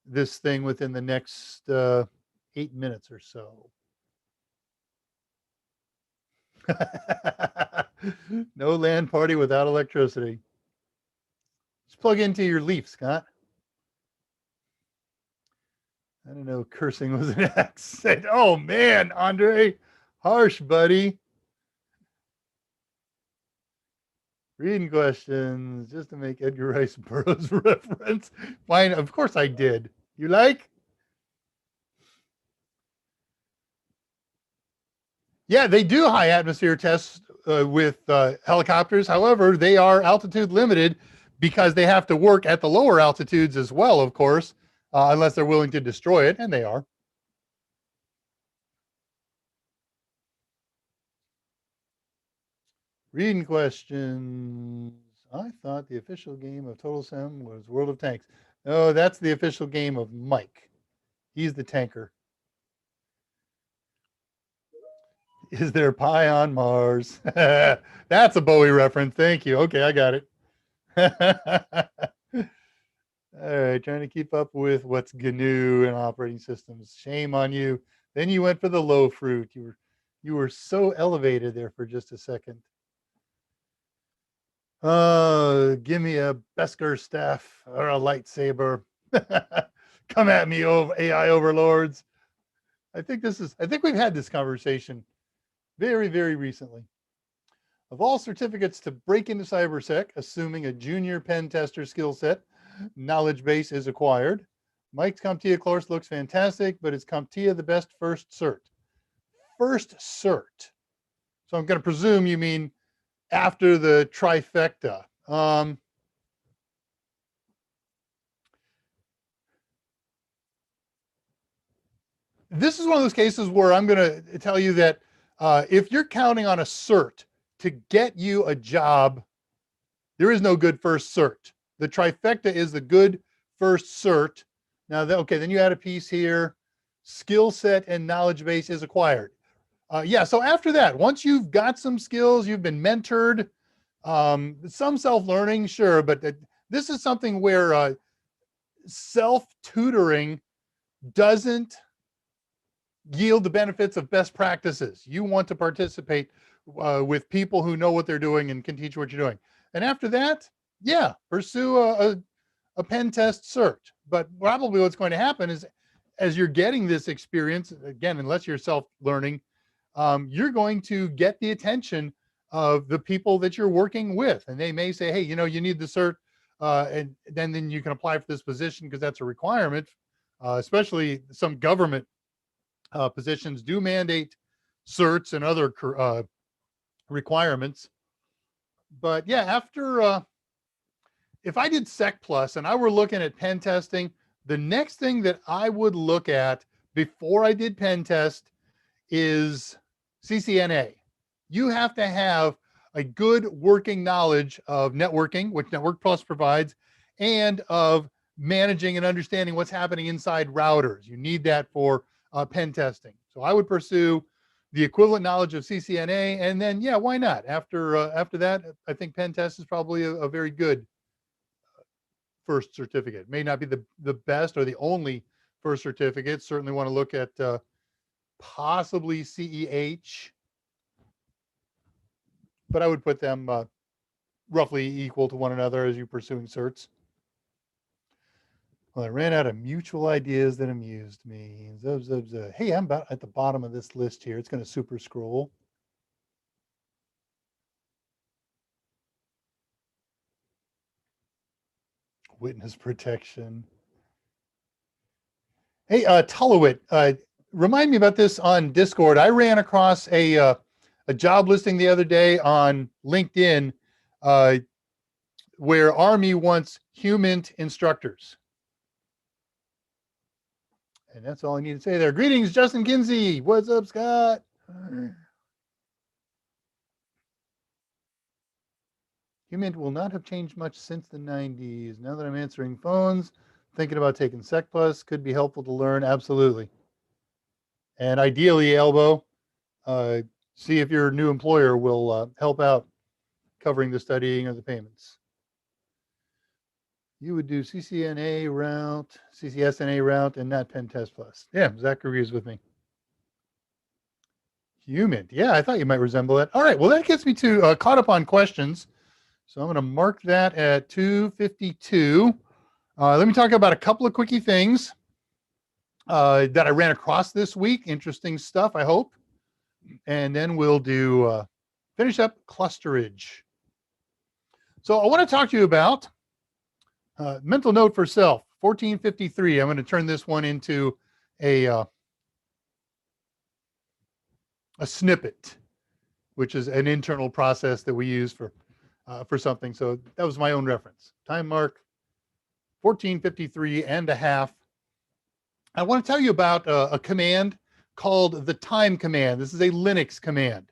this thing within the next 8 minutes or so. No land party without electricity. Just plug into your Leaf, Scott. I don't know, cursing was an accent. Oh man, Andre, harsh, buddy. Reading questions just to make Edgar Rice Burroughs reference. Fine, of course I did. You like? Yeah, they do high atmosphere tests with helicopters. However, they are altitude limited because they have to work at the lower altitudes as well, of course, unless they're willing to destroy it, and they are. Reading questions. I thought the official game of Total Sim was World of Tanks. No, that's the official game of Mike. He's the tanker. Is there pie on Mars? That's a Bowie reference. Thank you. Okay, I got it. All right, trying to keep up with what's GNU and operating systems. Shame on you. Then you went for the low fruit. You were so elevated there for just a second. Give me a Beskar staff or a lightsaber. Come at me, AI overlords. I think we've had this conversation very, very recently. Of all certificates to break into CyberSec, assuming a junior pen tester skill set, knowledge base is acquired. Mike's CompTIA course looks fantastic, but is CompTIA the best first cert? First cert. So I'm going to presume you mean after the trifecta. This is one of those cases where I'm going to tell you that if you're counting on a cert to get you a job, there is no good first cert. the trifecta is the good first cert. Now, okay, then you add a piece here. Skill set and knowledge base is acquired. Yeah, so after that, once you've got some skills, you've been mentored, some self-learning, sure, but this is something where self-tutoring doesn't yield the benefits of best practices. You want to participate with people who know what they're doing and can teach what you're doing. And after that, yeah, pursue a pen test cert. But probably what's going to happen is, as you're getting this experience, again, unless you're self-learning, you're going to get the attention of the people that you're working with. And they may say, hey, you know, you need the cert, and then you can apply for this position because that's a requirement, especially some government positions do mandate certs and other requirements. But yeah, after, if I did Sec Plus and I were looking at pen testing, the next thing that I would look at before I did pen test is CCNA. You have to have a good working knowledge of networking, which Network Plus provides, and of managing and understanding what's happening inside routers. You need that for pen testing. So I would pursue the equivalent knowledge of CCNA, and then, yeah, why not? After that, I think pen test is probably a very good first certificate. May not be the best or the only first certificate. Certainly want to look at possibly CEH, but I would put them roughly equal to one another as you're pursuing certs. Well, I ran out of mutual ideas that amused me. Zub, zub, zub. Hey, I'm about at the bottom of this list here. It's going to super scroll. Witness protection. Hey, Tullowit, remind me about this on Discord. I ran across a job listing the other day on LinkedIn where Army wants human instructors. And that's all I need to say there. Greetings, Justin Kinsey. What's up, Scott? Human will not have changed much since the 90s. Now that I'm answering phones, thinking about taking Sec Plus, could be helpful to learn. Absolutely. And ideally, Elbow, see if your new employer will help out covering the studying of the payments. You would do CCNA route, CCSNA route, and not Pen Test Plus. Yeah, Zach agrees with me. Human. Yeah, I thought you might resemble it. All right, well, that gets me to caught up on questions. So I'm going to mark that at 2:52. Let me talk about a couple of quickie things that I ran across this week. Interesting stuff, I hope. And then we'll do finish up clusterage. So I want to talk to you about mental note for self, 1453. I'm going to turn this one into a snippet, which is an internal process that we use for something. So that was my own reference. Time mark 1453 and a half. I want to tell you about a command called the time command. This is a Linux command.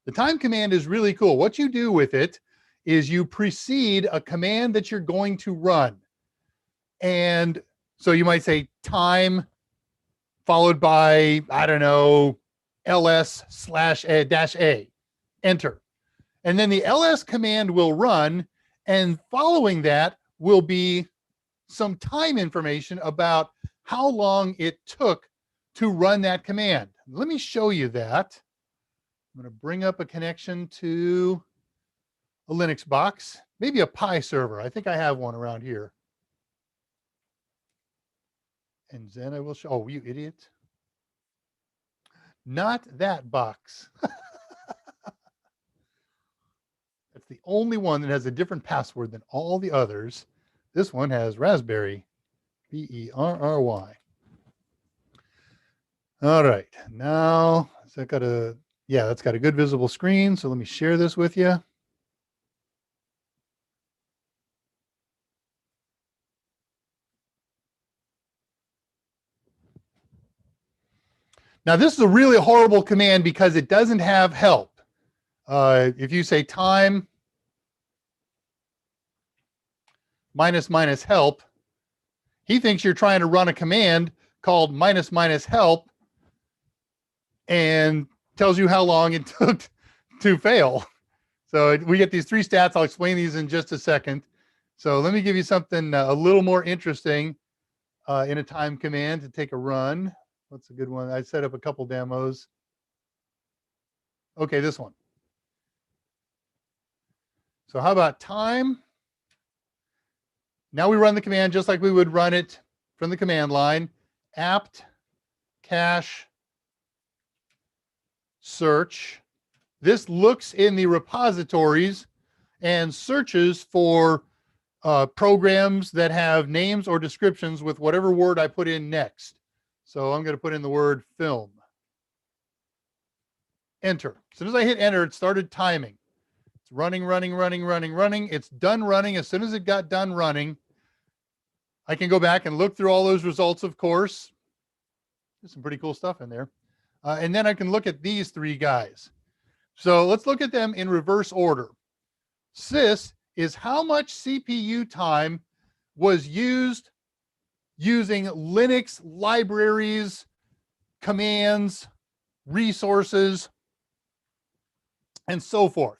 The time command is really cool. What you do with it is you precede a command that you're going to run. And so you might say time followed by, I don't know, ls/-a, enter. And then the ls command will run, and following that will be some time information about how long it took to run that command. Let me show you that. I'm going to bring up a connection to a Linux box, maybe a Pi server. I think I have one around here. And then I will show, oh, you idiot. Not that box. That's the only one that has a different password than all the others. This one has Raspberry, Berry. All right, now that's got a good visible screen. So let me share this with you. Now this is a really horrible command because it doesn't have help. If you say time minus minus help. He thinks you're trying to run a command called minus minus help and tells you how long it took to fail. So we get these three stats. I'll explain these in just a second. So let me give you something a little more interesting in a time command to take a run. What's a good one? I set up a couple demos. Okay, this one. So how about time? Now we run the command just like we would run it from the command line. Apt cache search. This looks in the repositories and searches for programs that have names or descriptions with whatever word I put in next. So I'm going to put in the word film. Enter. As soon as I hit enter, it started timing. It's running. It's done running. As soon as it got done running, I can go back and look through all those results, of course. There's some pretty cool stuff in there. And then I can look at these three guys. So let's look at them in reverse order. Sys is how much CPU time was used using Linux libraries, commands, resources, and so forth.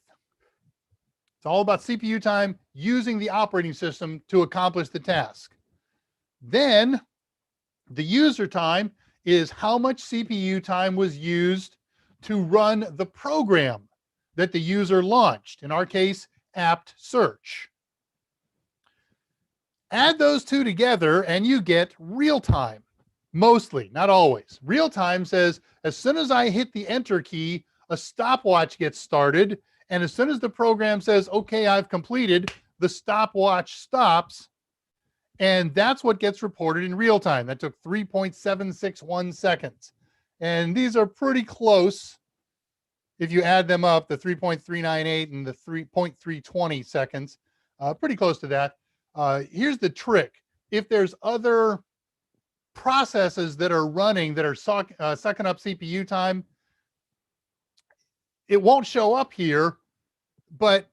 It's all about CPU time using the operating system to accomplish the task. Then the user time is how much CPU time was used to run the program that the user launched. In our case, apt search. Add those two together and you get real time. Mostly, not always. Real time says as soon as I hit the enter key, a stopwatch gets started. And as soon as the program says, okay, I've completed, the stopwatch stops. And that's what gets reported in real time. That took 3.761 seconds. And these are pretty close. If you add them up, the 3.398 and the 3.320 seconds, pretty close to that. Here's the trick. If there's other processes that are running that are sucking up CPU time, it won't show up here, but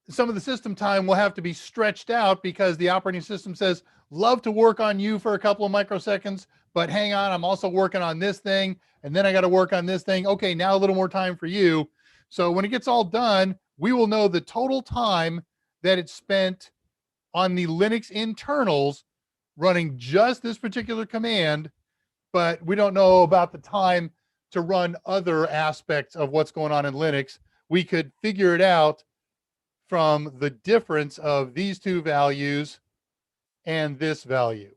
some of the system time will have to be stretched out because the operating system says, love to work on you for a couple of microseconds, but hang on, I'm also working on this thing, and then I got to work on this thing. Okay, now a little more time for you. So when it gets all done, we will know the total time that it spent on the Linux internals running just this particular command, but we don't know about the time to run other aspects of what's going on in Linux. We could figure it out from the difference of these two values and this value.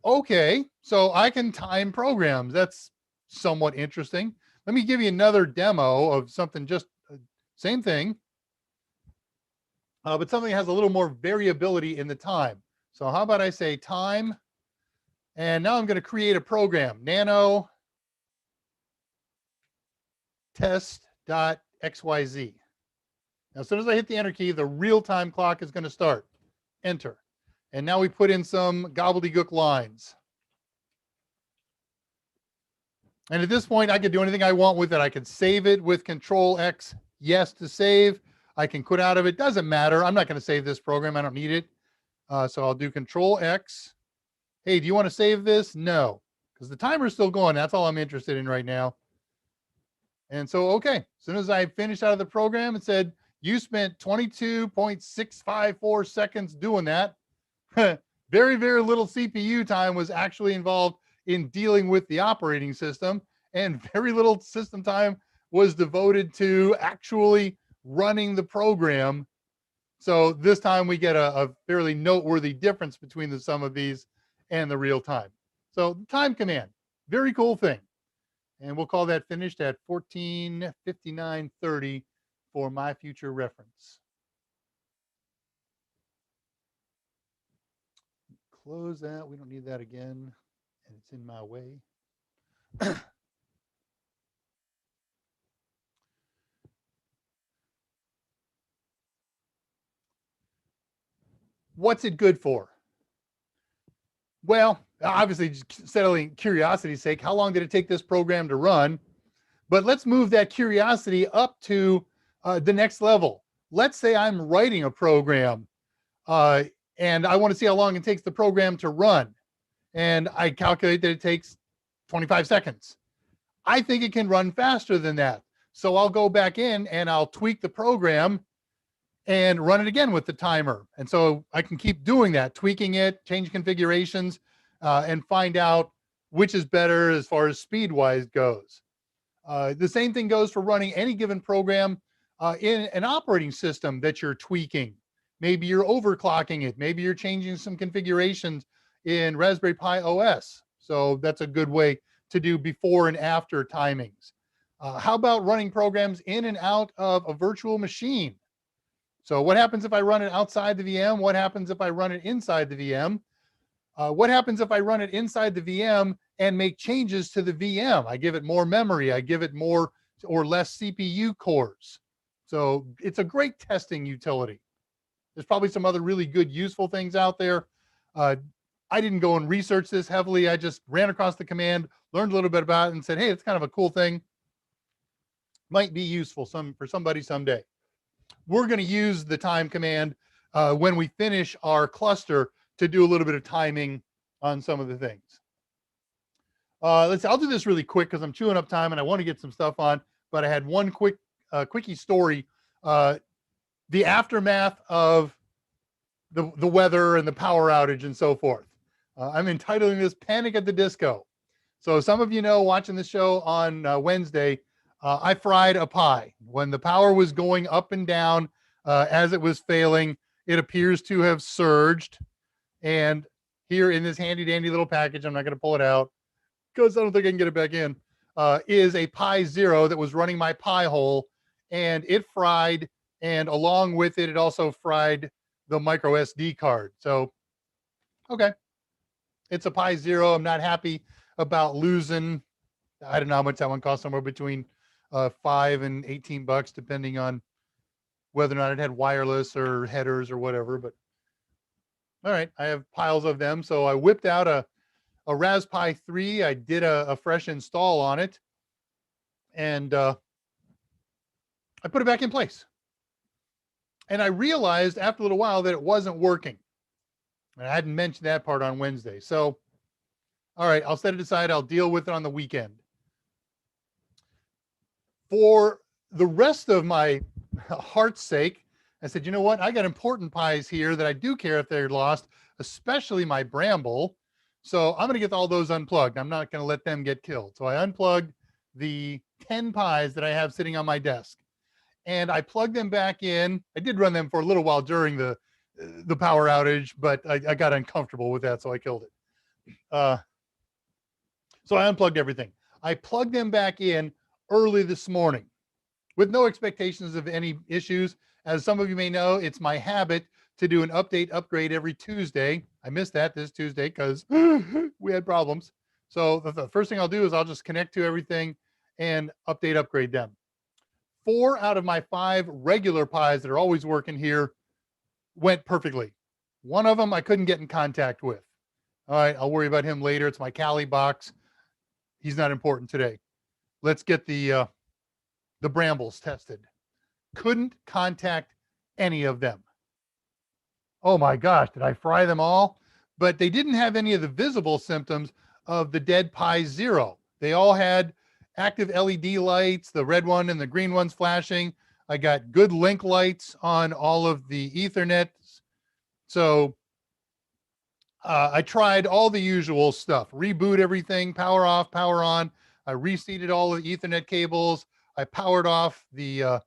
Okay, so I can time programs. That's somewhat interesting. Let me give you another demo of something just same thing, but something that has a little more variability in the time. So how about I say time, and now I'm going to create a program, nano test.xyz. Now, as soon as I hit the enter key, the real-time clock is going to start. Enter. And now we put in some gobbledygook lines. And at this point, I could do anything I want with it. I could save it with Control-X, yes to save. I can quit out of it. Doesn't matter. I'm not going to save this program. I don't need it. So I'll do Control-X. Hey, do you want to save this? No, because the timer is still going. That's all I'm interested in right now. And so, okay, as soon as I finished out of the program, it said, you spent 22.654 seconds doing that. Very, very little CPU time was actually involved in dealing with the operating system, and very little system time was devoted to actually running the program. So this time we get a fairly noteworthy difference between the sum of these and the real time. So the time command, very cool thing. And we'll call that finished at 14:59:30 for my future reference. Close that. We don't need that again. And it's in my way. What's it good for? Well, obviously, just settling curiosity's sake, how long did it take this program to run? But let's move that curiosity up to the next level. Let's say I'm writing a program and I want to see how long it takes the program to run. And I calculate that it takes 25 seconds. I think it can run faster than that. So I'll go back in and I'll tweak the program and run it again with the timer. And so I can keep doing that, tweaking it, change configurations, and find out which is better as far as speed-wise goes. The same thing goes for running any given program in an operating system that you're tweaking. Maybe you're overclocking it. Maybe you're changing some configurations in Raspberry Pi OS. So that's a good way to do before and after timings. How about running programs in and out of a virtual machine? So what happens if I run it outside the VM? What happens if I run it inside the VM? What happens if I run it inside the VM and make changes to the VM? I give it more memory. I give it more or less CPU cores. So it's a great testing utility. There's probably some other really good, useful things out there. I didn't go and research this heavily. I just ran across the command, learned a little bit about it, and said, hey, it's kind of a cool thing. Might be useful for somebody someday. We're going to use the time command when we finish our cluster to do a little bit of timing on some of the things. I'll do this really quick because I'm chewing up time and I want to get some stuff on, but I had one quickie story. The aftermath of the weather and the power outage and so forth. I'm entitling this Panic at the Disco. So some of you know, watching the show on Wednesday, I fried a pie. When the power was going up and down as it was failing, it appears to have surged. And here in this handy dandy little package, I'm not going to pull it out because I don't think I can get it back in, is a Pi Zero that was running my Pi hole, and it fried, and along with it, it also fried the micro SD card. So, okay, it's a Pi Zero. I'm not happy about losing, I don't know how much that one cost, somewhere between $5 and $18, depending on whether or not it had wireless or headers or whatever. But all right, I have piles of them. So I whipped out a Raspberry Pi 3. I did a fresh install on it, and I put it back in place. And I realized after a little while that it wasn't working. And I hadn't mentioned that part on Wednesday. So, all right, I'll set it aside. I'll deal with it on the weekend. For the rest of my heart's sake, I said, you know what? I got important pies here that I do care if they're lost, especially my Bramble. So I'm going to get all those unplugged. I'm not going to let them get killed. So I unplugged the 10 pies that I have sitting on my desk, and I plugged them back in. I did run them for a little while during the power outage, but I got uncomfortable with that, so I killed it. So I unplugged everything. I plugged them back in early this morning with no expectations of any issues. As some of you may know, it's my habit to do an upgrade every Tuesday. I missed that this Tuesday because we had problems. So the first thing I'll do is I'll just connect to everything and upgrade them. 4 out of my 5 regular pies that are always working here went perfectly. One of them I couldn't get in contact with. All right, I'll worry about him later. It's my Kali box. He's not important today. Let's get the Brambles tested. Couldn't contact any of them. Oh my gosh, did I fry them all? But they didn't have any of the visible symptoms of the dead Pi Zero. They all had active LED lights, the red one and the green ones flashing. I got good link lights on all of the Ethernets. So I tried all the usual stuff. Reboot everything, power off, power on. I reseated all the Ethernet cables. I powered off the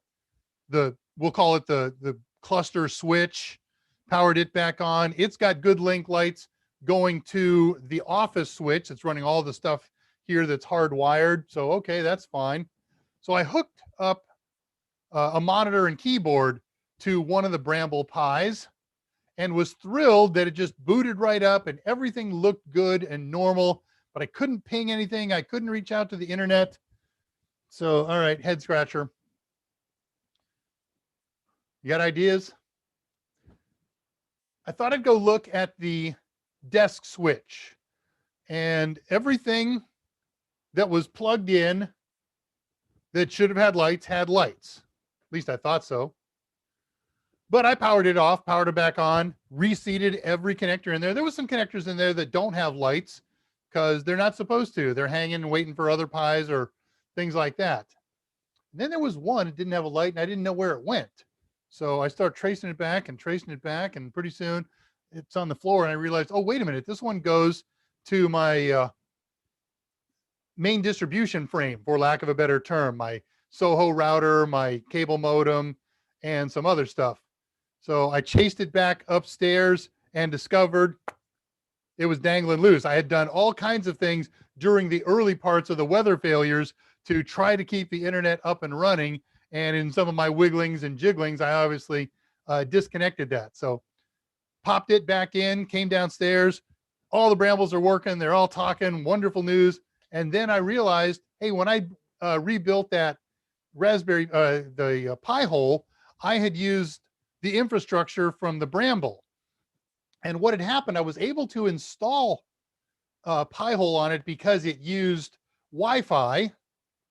we'll call it the cluster switch, powered it back on. It's got good link lights going to the office switch. It's running all the stuff here that's hardwired. So, okay, that's fine. So I hooked up a monitor and keyboard to one of the Bramble Pis and was thrilled that it just booted right up and everything looked good and normal, but I couldn't ping anything. I couldn't reach out to the internet. So, all right, head scratcher. You got ideas? I thought I'd go look at the desk switch, and everything that was plugged in that should have had lights had lights. At least I thought so. But I powered it off, powered it back on, reseated every connector in there. There was some connectors in there that don't have lights because they're not supposed to. They're hanging and waiting for other Pis or things like that. And then there was one that didn't have a light and I didn't know where it went. So I start tracing it back, and pretty soon it's on the floor and I realized, oh, wait a minute, this one goes to my main distribution frame, for lack of a better term, my Soho router, my cable modem, and some other stuff. So I chased it back upstairs and discovered it was dangling loose. I had done all kinds of things during the early parts of the weather failures to try to keep the internet up and running. And in some of my wigglings and jigglings, I obviously disconnected that. So popped it back in, came downstairs. All the Brambles are working. They're all talking. Wonderful news. And then I realized, hey, when I rebuilt that Raspberry, the Pi hole, I had used the infrastructure from the Bramble. And what had happened, I was able to install Pi hole on it because it used Wi-Fi,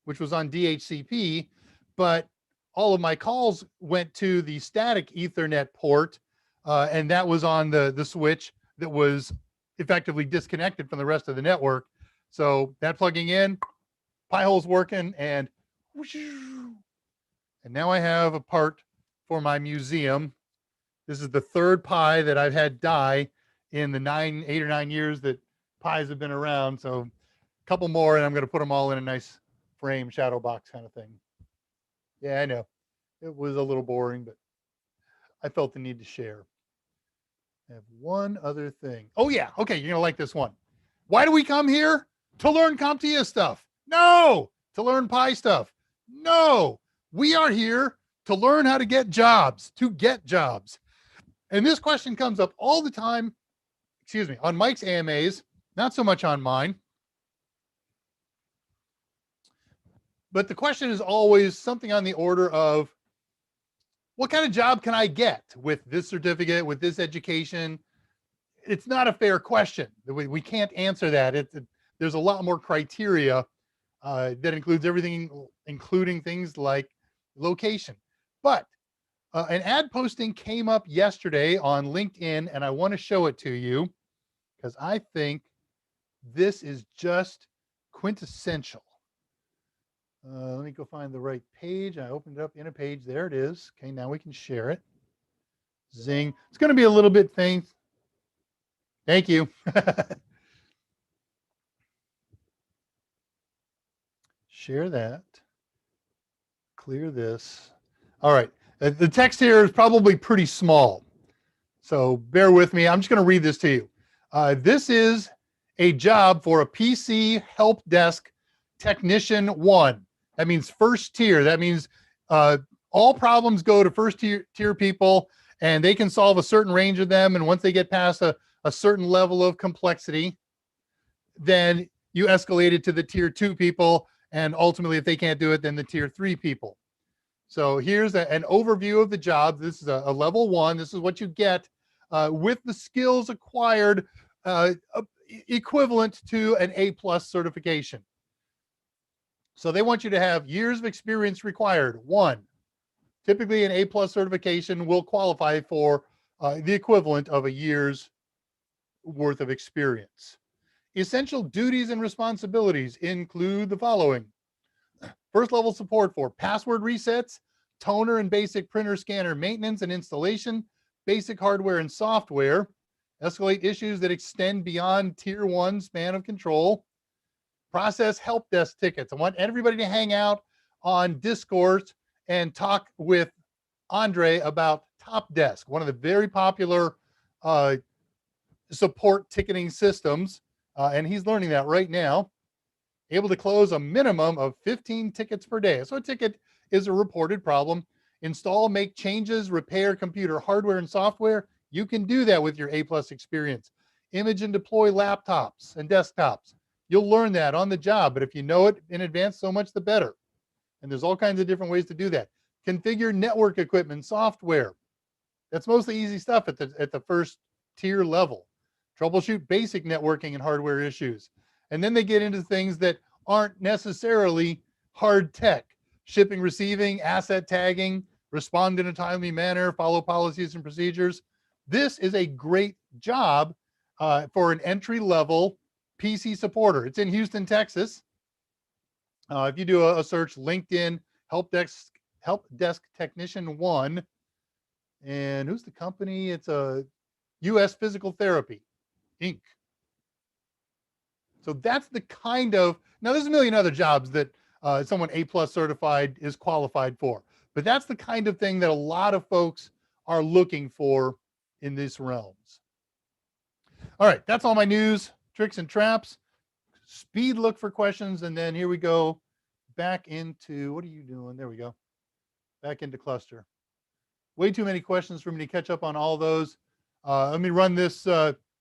which was on DHCP, but all of my calls went to the static Ethernet port, and that was on the switch that was effectively disconnected from the rest of the network. So that plugging in, Pi hole's working, and now I have a part for my museum. This is the third Pi that I've had die in the 8 or 9 years that Pis have been around. So a couple more, and I'm going to put them all in a nice frame, shadow box kind of thing. Yeah, I know. It was a little boring, but I felt the need to share. I have one other thing. Oh, yeah. Okay, you're going to like this one. Why do we come here? To learn CompTIA stuff. No. To learn Pi stuff. No. We are here to learn how to get jobs, And this question comes up all the time, on Mike's AMAs, not so much on mine. But the question is always something on the order of, what kind of job can I get with this certificate, with this education? It's not a fair question. We can't answer that. There's a lot more criteria that includes everything, including things like location. But an ad posting came up yesterday on LinkedIn, and I want to show it to you because I think this is just quintessential. Let me go find the right page. I opened it up in a page. There it is. Okay, now we can share it. Zing. It's going to be a little bit faint. Thank you. Share that. Clear this. All right. The text here is probably pretty small, so bear with me. I'm just going to read this to you. This is a job for a PC help desk technician 1. That means first tier. That means all problems go to first tier people, and they can solve a certain range of them. And once they get past a certain level of complexity, then you escalate it to the tier 2 people. And ultimately, if they can't do it, then the tier 3 people. So here's an overview of the job. This is a level 1. This is what you get with the skills acquired equivalent to an A+ certification. So they want you to have years of experience required. 1. Typically, an A+ certification will qualify for the equivalent of a year's worth of experience. Essential duties and responsibilities include the following. First level support for password resets, toner and basic printer scanner maintenance and installation, basic hardware and software, escalate issues that extend beyond tier 1 span of control, process help desk tickets. I want everybody to hang out on Discord and talk with Andre about Top Desk, one of the very popular support ticketing systems. And he's learning that right now. Able to close a minimum of 15 tickets per day. So a ticket is a reported problem. Install, make changes, repair computer hardware and software. You can do that with your A+ experience. Image and deploy laptops and desktops. You'll learn that on the job, but if you know it in advance, so much the better. And there's all kinds of different ways to do that. Configure network equipment software. That's mostly easy stuff at the first tier level. Troubleshoot basic networking and hardware issues. And then they get into things that aren't necessarily hard tech. Shipping, receiving, asset tagging, respond in a timely manner, follow policies and procedures. This is a great job for an entry-level PC supporter. It's in Houston, Texas. If you do a search, LinkedIn help desk technician 1, and who's the company? It's a U.S. Physical Therapy Inc. So that's the kind of, now there's a million other jobs that someone A+ certified is qualified for, but that's the kind of thing that a lot of folks are looking for in these realms. All right, that's all my news, tricks and traps. Speed look for questions, and then here we go back into, what are you doing? There we go. Back into cluster. Way too many questions for me to catch up on all those. Let me run this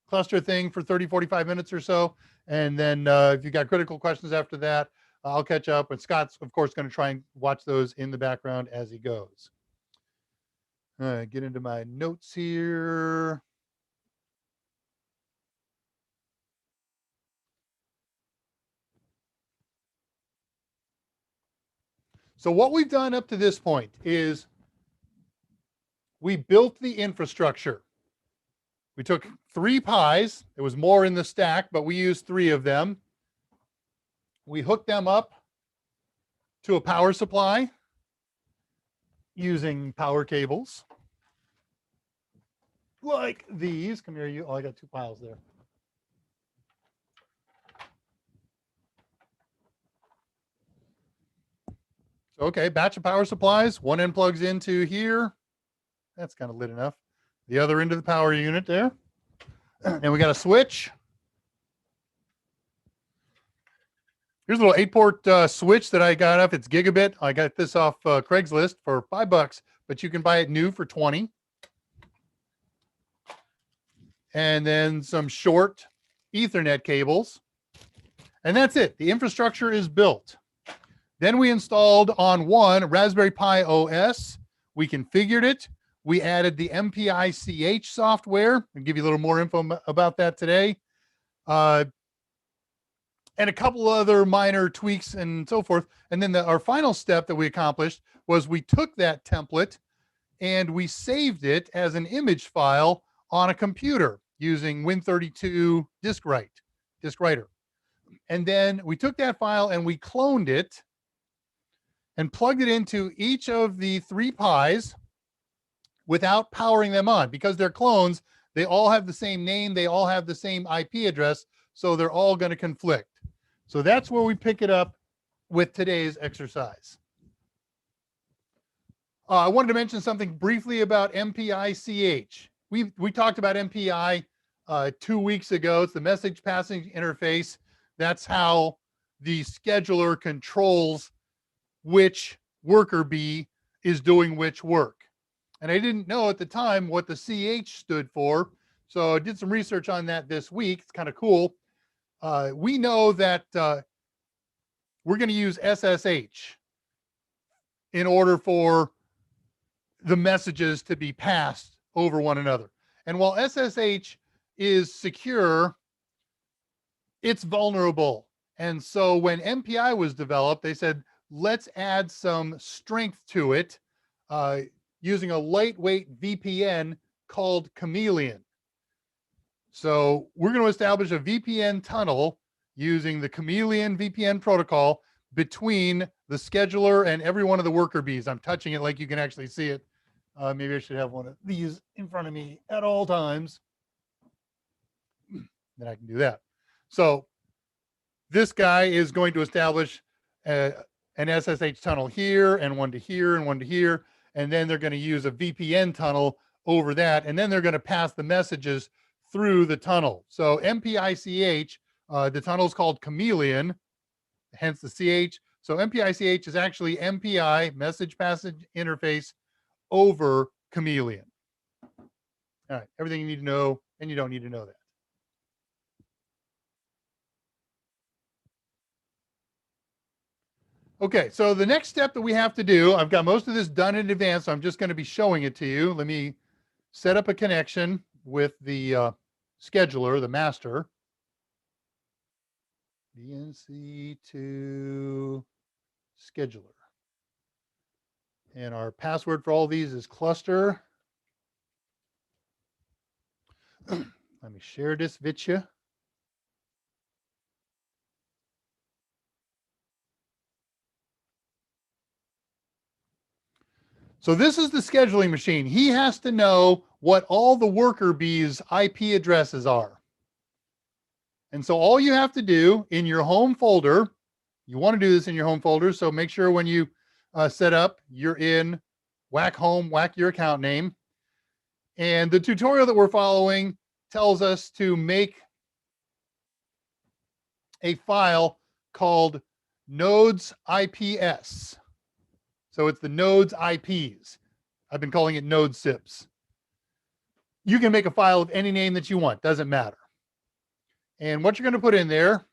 cluster thing for 30, 45 minutes or so. And then if you've got critical questions after that, I'll catch up. And Scott's, of course, going to try and watch those in the background as he goes. All right, get into my notes here. So what we've done up to this point is we built the infrastructure. We took 3 Pis. There was more in the stack, but we used 3 of them. We hooked them up to a power supply using power cables like these. Come here, you. Oh, I got 2 piles there. Okay, batch of power supplies. One end plugs into here. That's kind of lit enough. The other end of the power unit there. And we got a switch. Here's a little 8-port switch that I got up. It's gigabit. I got this off Craigslist for $5, but you can buy it new for 20. And then some short Ethernet cables. And that's it. The infrastructure is built. Then we installed on one Raspberry Pi OS. We configured it. We added the MPI-CH software. I'll give you a little more info about that today. And a couple other minor tweaks and so forth. And then our final step that we accomplished was we took that template and we saved it as an image file on a computer using Win32 disk writer. And then we took that file and we cloned it and plugged it into each of the 3 Pis without powering them on. Because they're clones, they all have the same name, they all have the same IP address, so they're all going to conflict. So that's where we pick it up with today's exercise. I wanted to mention something briefly about MPI-CH. We talked about MPI 2 weeks ago. It's the message passing interface. That's how the scheduler controls which worker bee is doing which work. And I didn't know at the time what the CH stood for, so I did some research on that this week. It's kind of cool. We know that we're going to use SSH in order for the messages to be passed over one another. And while SSH is secure, it's vulnerable. And so when MPI was developed, they said, let's add some strength to it using a lightweight VPN called Chameleon. So we're going to establish a VPN tunnel using the Chameleon VPN protocol between the scheduler and every one of the worker bees. I'm touching it like you can actually see it. Maybe I should have one of these in front of me at all times. Then I can do that. So this guy is going to establish an SSH tunnel here and one to here and one to here. And then they're going to use a VPN tunnel over that. And then they're going to pass the messages through the tunnel. So MPI-CH, the tunnel is called Chameleon, hence the CH. So MPI-CH is actually MPI, message passage interface, over Chameleon. All right, everything you need to know, and you don't need to know that. Okay, so the next step that we have to do, I've got most of this done in advance, so I'm just going to be showing it to you. Let me set up a connection with the scheduler, the master. DNC to scheduler. And our password for all these is cluster. Let me share this with you. So this is the scheduling machine. He has to know what all the worker bees' IP addresses are. And so all you have to do in your home folder, you want to do this in your home folder, so make sure when you set up, you're in whack home, whack your account name. And the tutorial that we're following tells us to make a file called nodes IPS. So it's the nodes IPs. I've been calling it node SIPs. You can make a file of any name that you want, doesn't matter. And what you're going to put in there,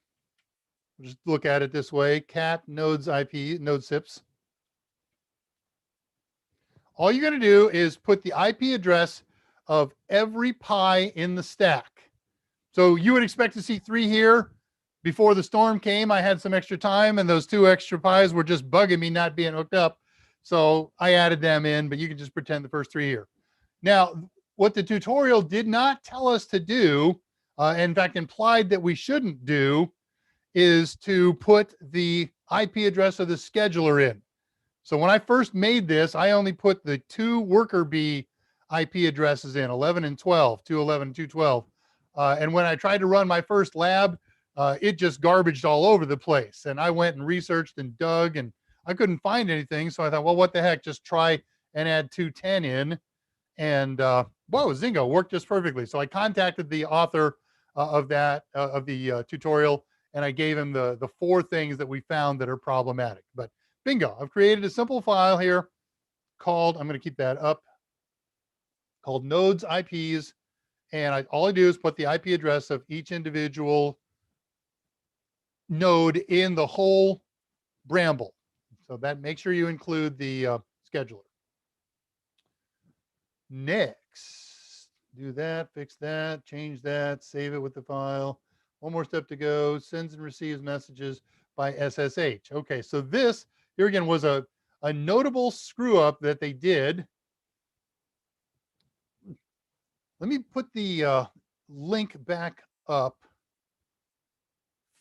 just look at it this way, cat nodes IP, node SIPs. All you're going to do is put the IP address of every Pi in the stack. So you would expect to see 3 here. Before the storm came, I had some extra time, and those 2 extra Pis were just bugging me not being hooked up. So I added them in, but you can just pretend the first 3 here. Now, what the tutorial did not tell us to do, in fact, implied that we shouldn't do, is to put the IP address of the scheduler in. So when I first made this, I only put the 2 worker bee IP addresses in, 11 and 12, 211 and 212. And when I tried to run my first lab, it just garbaged all over the place. And I went and researched and dug, and I couldn't find anything. So I thought, well, what the heck, just try and add 210 in. And whoa, Zingo, worked just perfectly. So I contacted the author of that, of the tutorial, and I gave him the 4 things that we found that are problematic. But bingo, I've created a simple file here called, I'm going to keep that up, called nodes IPs. And all I do is put the IP address of each individual node in the whole Bramble. So that, make sure you include the scheduler. Next, do that, fix that, change that, save it with the file. One more step to go, sends and receives messages by SSH. Okay, so this, here again, was a notable screw up that they did. Let me put the link back up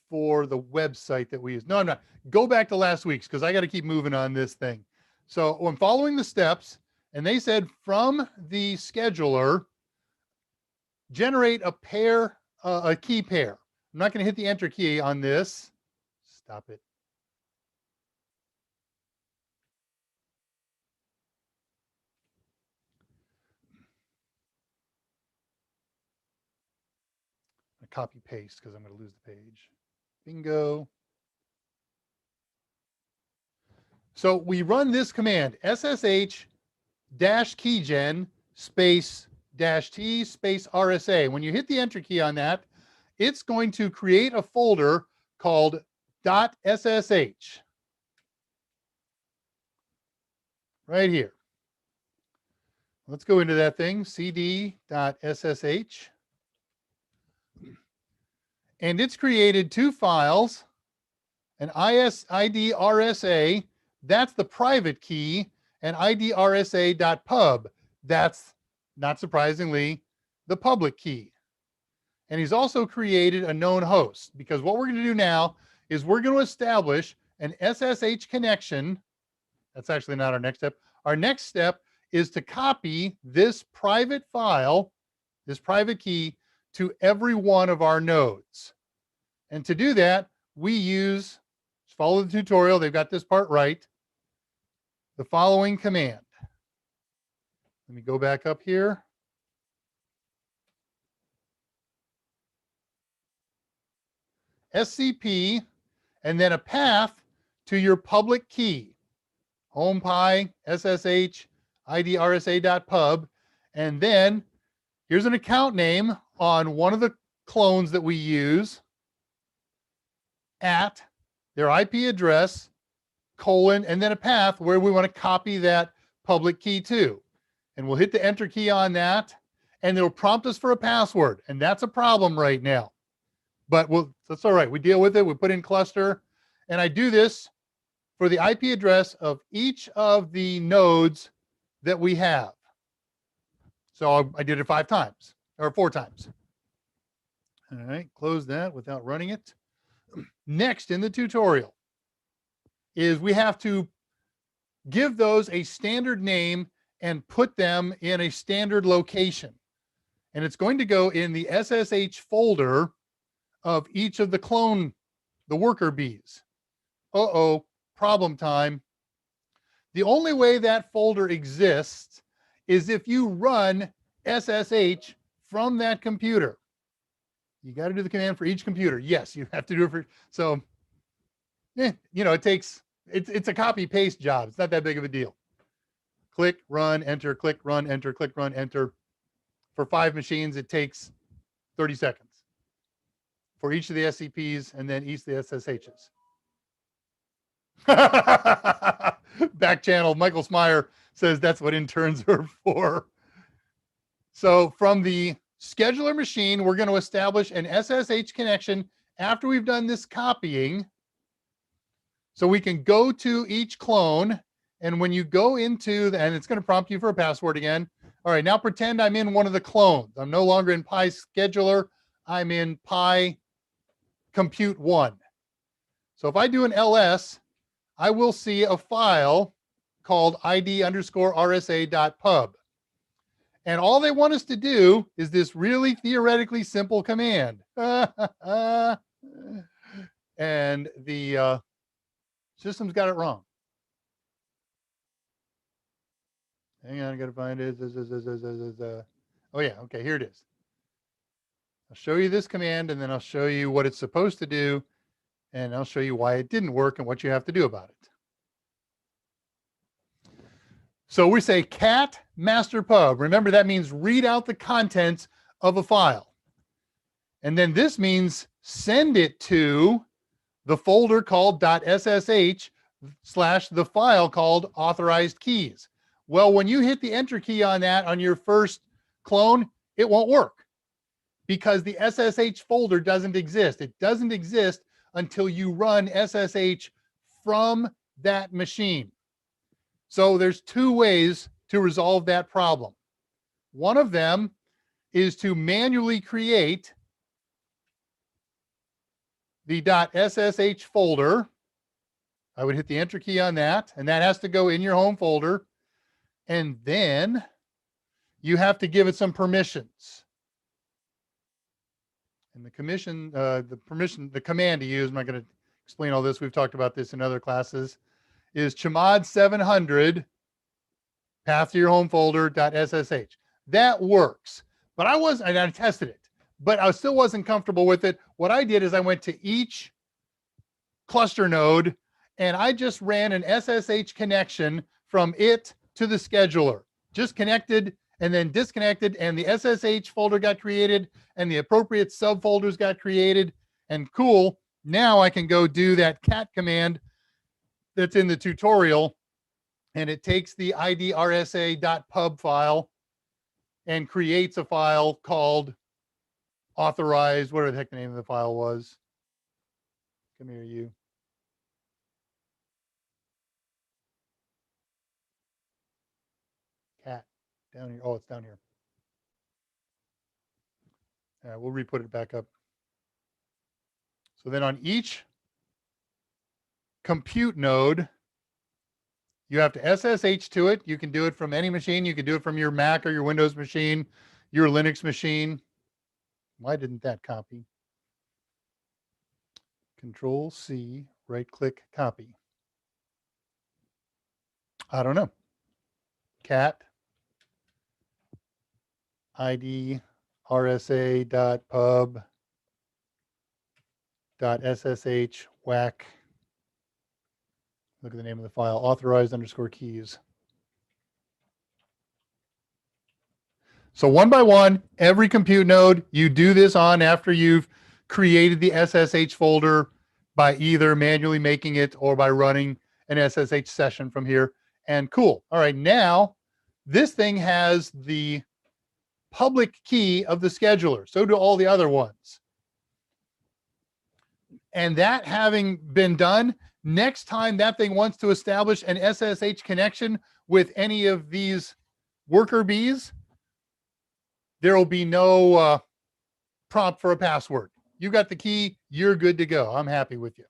for the website that we use. No, I'm not. Go back to last week's because I got to keep moving on this thing. So I'm following the steps, and they said from the scheduler, generate a pair, a key pair. I'm not going to hit the enter key on this. Stop it. I copy paste because I'm going to lose the page. Bingo. So we run this command, SSH -keygen space -t space RSA. When you hit the enter key on that, it's going to create a folder called .ssh right here. Let's go into that thing, cd.ssh. And it's created 2 files, an ID RSA, that's the private key, and idrsa.pub, that's, not surprisingly, the public key. And he's also created a known host, because what we're going to do now is we're going to establish an SSH connection. That's actually not our next step. Our next step is to copy this private file, this private key, to every one of our nodes. And to do that, we use, follow the tutorial, they've got this part right, the following command. Let me go back up here. SCP, and then a path to your public key, home pi, SSH, idrsa.pub, and then here's an account name on one of the clones that we use, at their IP address, colon, and then a path where we want to copy that public key to. And we'll hit the enter key on that, and it'll prompt us for a password. And that's a problem right now. But that's all right. We deal with it. We put in cluster. And I do this for the IP address of each of the nodes that we have. So I did it 5 times or 4 times. All right, close that without running it. Next in the tutorial is we have to give those a standard name and put them in a standard location. And it's going to go in the SSH folder of each of the worker bees. Uh-oh, problem time. The only way that folder exists is if you run SSH from that computer. You got to do the command for each computer. Yes, you have to do it for, so, it takes, it's a copy paste job. It's not that big of a deal. Click, run, enter, click, run, enter, click, run, enter. For 5 machines, it takes 30 seconds for each of the SCPs and then each of the SSHs. Back channel, Michael Smyer says that's what interns are for. So from the scheduler machine, we're going to establish an SSH connection after we've done this copying. So we can go to each clone. And when you go into, and it's going to prompt you for a password again. All right, now pretend I'm in one of the clones. I'm no longer in Pi Scheduler. I'm in Pi Compute 1. So if I do an ls, I will see a file called id_rsa.pub. And all they want us to do is this really theoretically simple command. And the system's got it wrong. Hang on, I got to find it. Oh, yeah. Okay, here it is. I'll show you this command, and then I'll show you what it's supposed to do, and I'll show you why it didn't work and what you have to do about it. So we say cat master pub. Remember, that means read out the contents of a file. And then this means send it to the folder called .ssh / the file called authorized keys. Well, when you hit the enter key on that on your first clone, it won't work because the SSH folder doesn't exist. It doesn't exist until you run SSH from that machine. So there's 2 ways to resolve that problem. One of them is to manually create the .ssh folder. I would hit the enter key on that, and that has to go in your home folder. And then you have to give it some permissions. And the command to use, I'm not going to explain all this. We've talked about this in other classes, is chmod 700 path to your home folder .ssh. That works, but I tested it, but I still wasn't comfortable with it. What I did is I went to each cluster node and I just ran an SSH connection from it to the scheduler, just connected and then disconnected, and the SSH folder got created and the appropriate subfolders got created, and cool, now I can go do that cat command that's in the tutorial, and it takes the idrsa.pub file and creates a file called authorized, whatever the heck the name of the file was. Come here, you. Cat, down here. Oh, it's down here. We'll re-put it back up. So then on each compute node, you have to SSH to it. You can do it from any machine. You can do it from your Mac or your Windows machine, your Linux machine. Why didn't that copy? Control C, right click, copy. I don't know. Cat id rsa.pub .ssh whack. Look at the name of the file, authorized_keys. So one by one, every compute node, you do this on after you've created the SSH folder by either manually making it or by running an SSH session from here. And cool. All right, now this thing has the public key of the scheduler. So do all the other ones. And that having been done, Next time that thing wants to establish an SSH connection with any of these worker bees, there will be no prompt for a password. You got the key, you're good to go. I'm happy with you.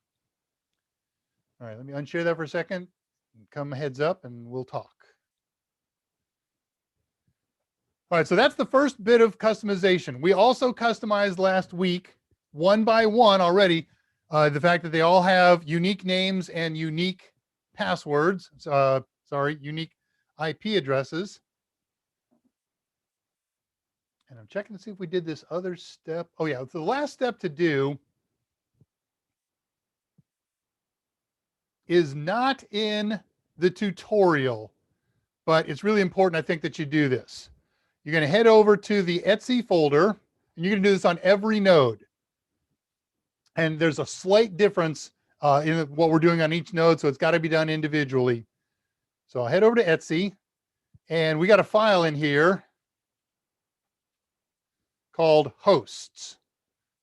All right, let me unshare that for a second. Come heads up and we'll talk. All right, so that's the first bit of customization. We also customized last week, one by one already, the fact that they all have unique names and unique passwords, unique IP addresses. And I'm checking to see if we did this other step. Oh yeah, so the last step to do is not in the tutorial, but it's really important, I think, that you do this. You're going to head over to the Etsy folder, and you're going to do this on every node. And there's a slight difference in what we're doing on each node, so it's got to be done individually. So I'll head over to Etsy, and we got a file in here called hosts.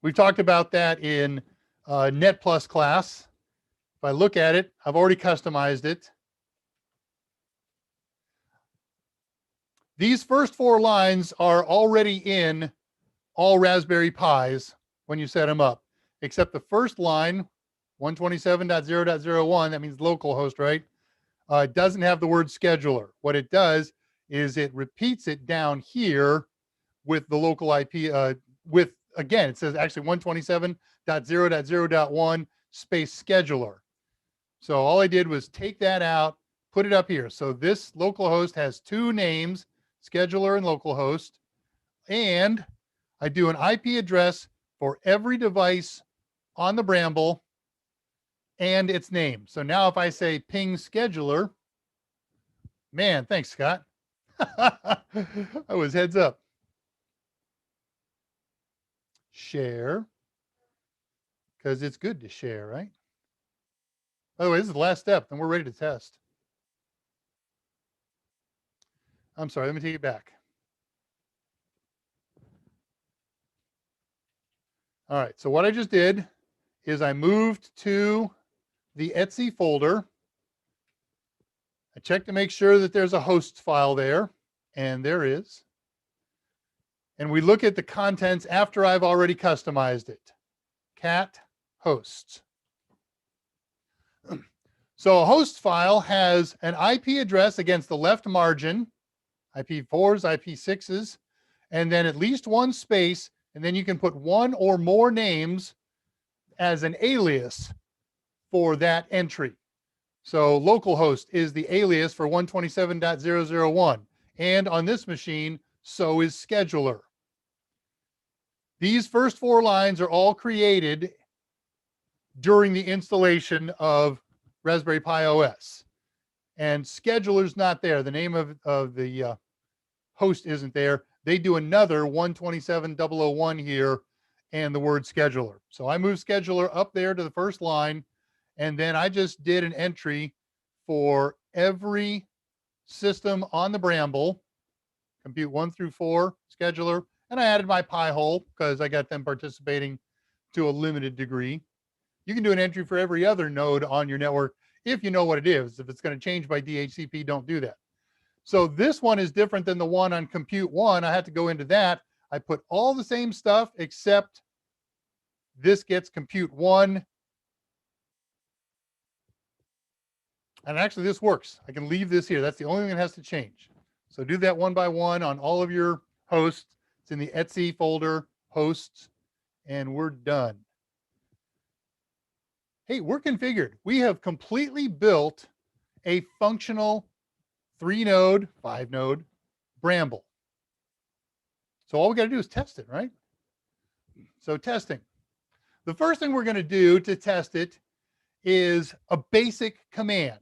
We've talked about that in Net Plus class. If I look at it, I've already customized it. These first 4 lines are already in all Raspberry Pis when you set them up, except the first line, 127.0.01, that means localhost, right? Doesn't have the word scheduler. What it does is it repeats it down here with the local IP, again, it says actually 127.0.0.1 space scheduler. So all I did was take that out, put it up here. So this localhost has 2 names, scheduler and localhost, and I do an IP address for every device on the Bramble and its name. So now if I say ping scheduler, man, thanks, Scott. I was heads up. Share, because it's good to share, right? By the way, this is the last step, and we're ready to test. I'm sorry, let me take it back. All right, so what I just did is I moved to the Etsy folder. I checked to make sure that there's a hosts file there, and there is. And we look at the contents after I've already customized it. Cat hosts. So a host file has an IP address against the left margin, IP4s, IP6s, and then at least 1 space, and then you can put 1 or more names as an alias for that entry. So localhost is the alias for 127.0.0.1. And on this machine, so is scheduler. These first 4 lines are all created during the installation of Raspberry Pi OS. And scheduler's not there. The name of the host isn't there. They do another 127.0.0.1 here and the word scheduler. So I moved scheduler up there to the first line, and then I just did an entry for every system on the Bramble, compute 1 through 4, scheduler, and I added my Pi hole because I got them participating to a limited degree. You can do an entry for every other node on your network if you know what it is. If it's going to change by DHCP, don't do that. So this one is different than the one on compute 1. I had to go into that. I put all the same stuff except this gets compute 1. And actually this works. I can leave this here. That's the only thing that has to change. So do that one by one on all of your hosts. It's in the Etsy folder, hosts, and we're done. Hey, we're configured. We have completely built a functional 3-node, 5-node Bramble. So all we got to do is test it, right? So testing. The first thing we're going to do to test it is a basic command.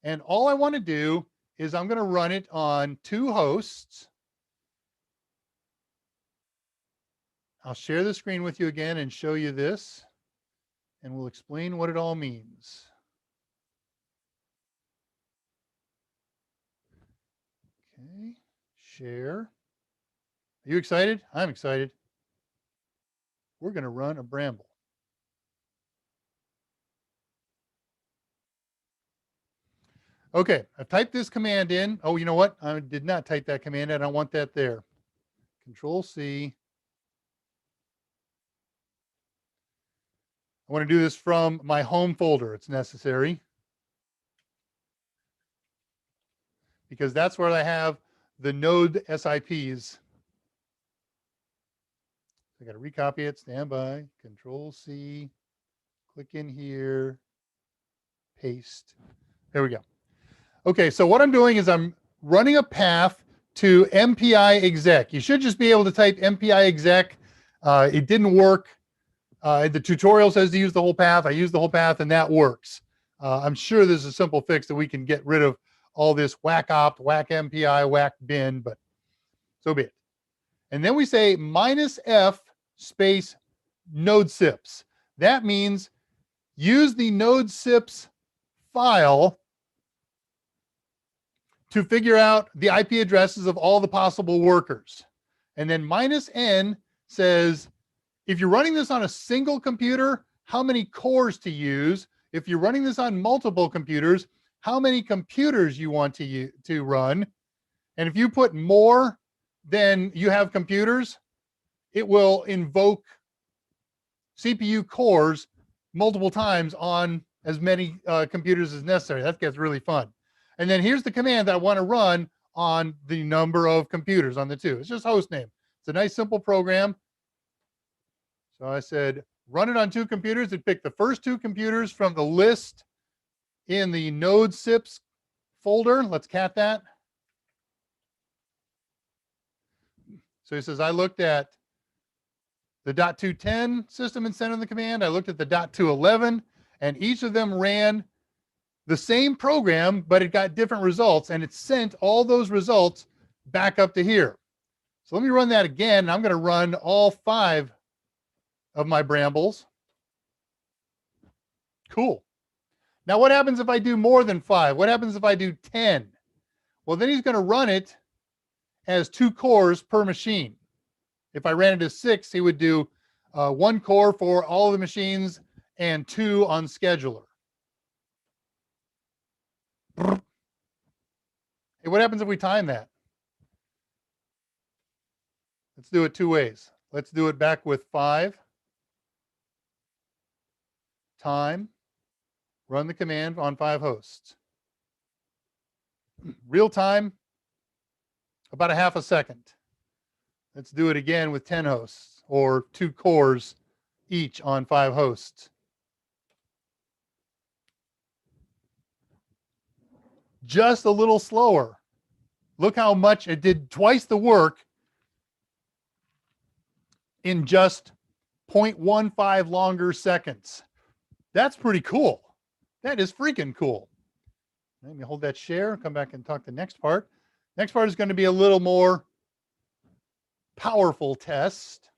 And all I want to do is I'm going to run it on 2 hosts. I'll share the screen with you again and show you this, and we'll explain what it all means. Okay, share. Are you excited? I'm excited. We're going to run a Bramble. Okay, I've typed this command in. Oh, you know what? I did not type that command in. I don't want that there. Control C. I want to do this from my home folder. It's necessary because that's where I have the node SIPs. I got to recopy it, stand by, Control C, click in here, paste. There we go. Okay, so what I'm doing is I'm running a path to MPI exec. You should just be able to type MPI exec. It didn't work. The tutorial says to use the whole path. I use the whole path and that works. I'm sure there's a simple fix that we can get rid of all this whack opt, whack MPI, whack bin, but so be it. And then we say -F space node sips. That means use the node sips file to figure out the IP addresses of all the possible workers. And then -N says, if you're running this on a single computer, how many cores to use? If you're running this on multiple computers, how many computers you want to run? And if you put more than you have computers, it will invoke CPU cores multiple times on as many computers as necessary. That gets really fun. And then here's the command that I want to run on the number of computers on the two. It's just host name. It's a nice simple program. So I said, run it on two computers. It picked the first two computers from the list in the node sips folder. Let's cat that. So he says, I looked at the .210 system and sent in the command. I looked at the .211, and each of them ran the same program, but it got different results, and it sent all those results back up to here. So let me run that again. I'm going to run all 5 of my Brambles. Cool. Now, what happens if I do more than 5? What happens if I do 10? Well, then he's going to run it as 2 cores per machine. If I ran it as 6, he would do 1 core for all of the machines and 2 on scheduler. Hey, what happens if we time that? Let's do it 2 ways. Let's do it back with 5. Time. Run the command on 5 hosts. Real time, about a half a second. Let's do it again with 10 hosts or 2 cores each on 5 hosts. Just a little slower. Look how much it did, twice the work in just 0.15 longer seconds. That's pretty cool. That is freaking cool. Let me hold that share, come back and talk the next part. Next part is going to be a little more powerful test.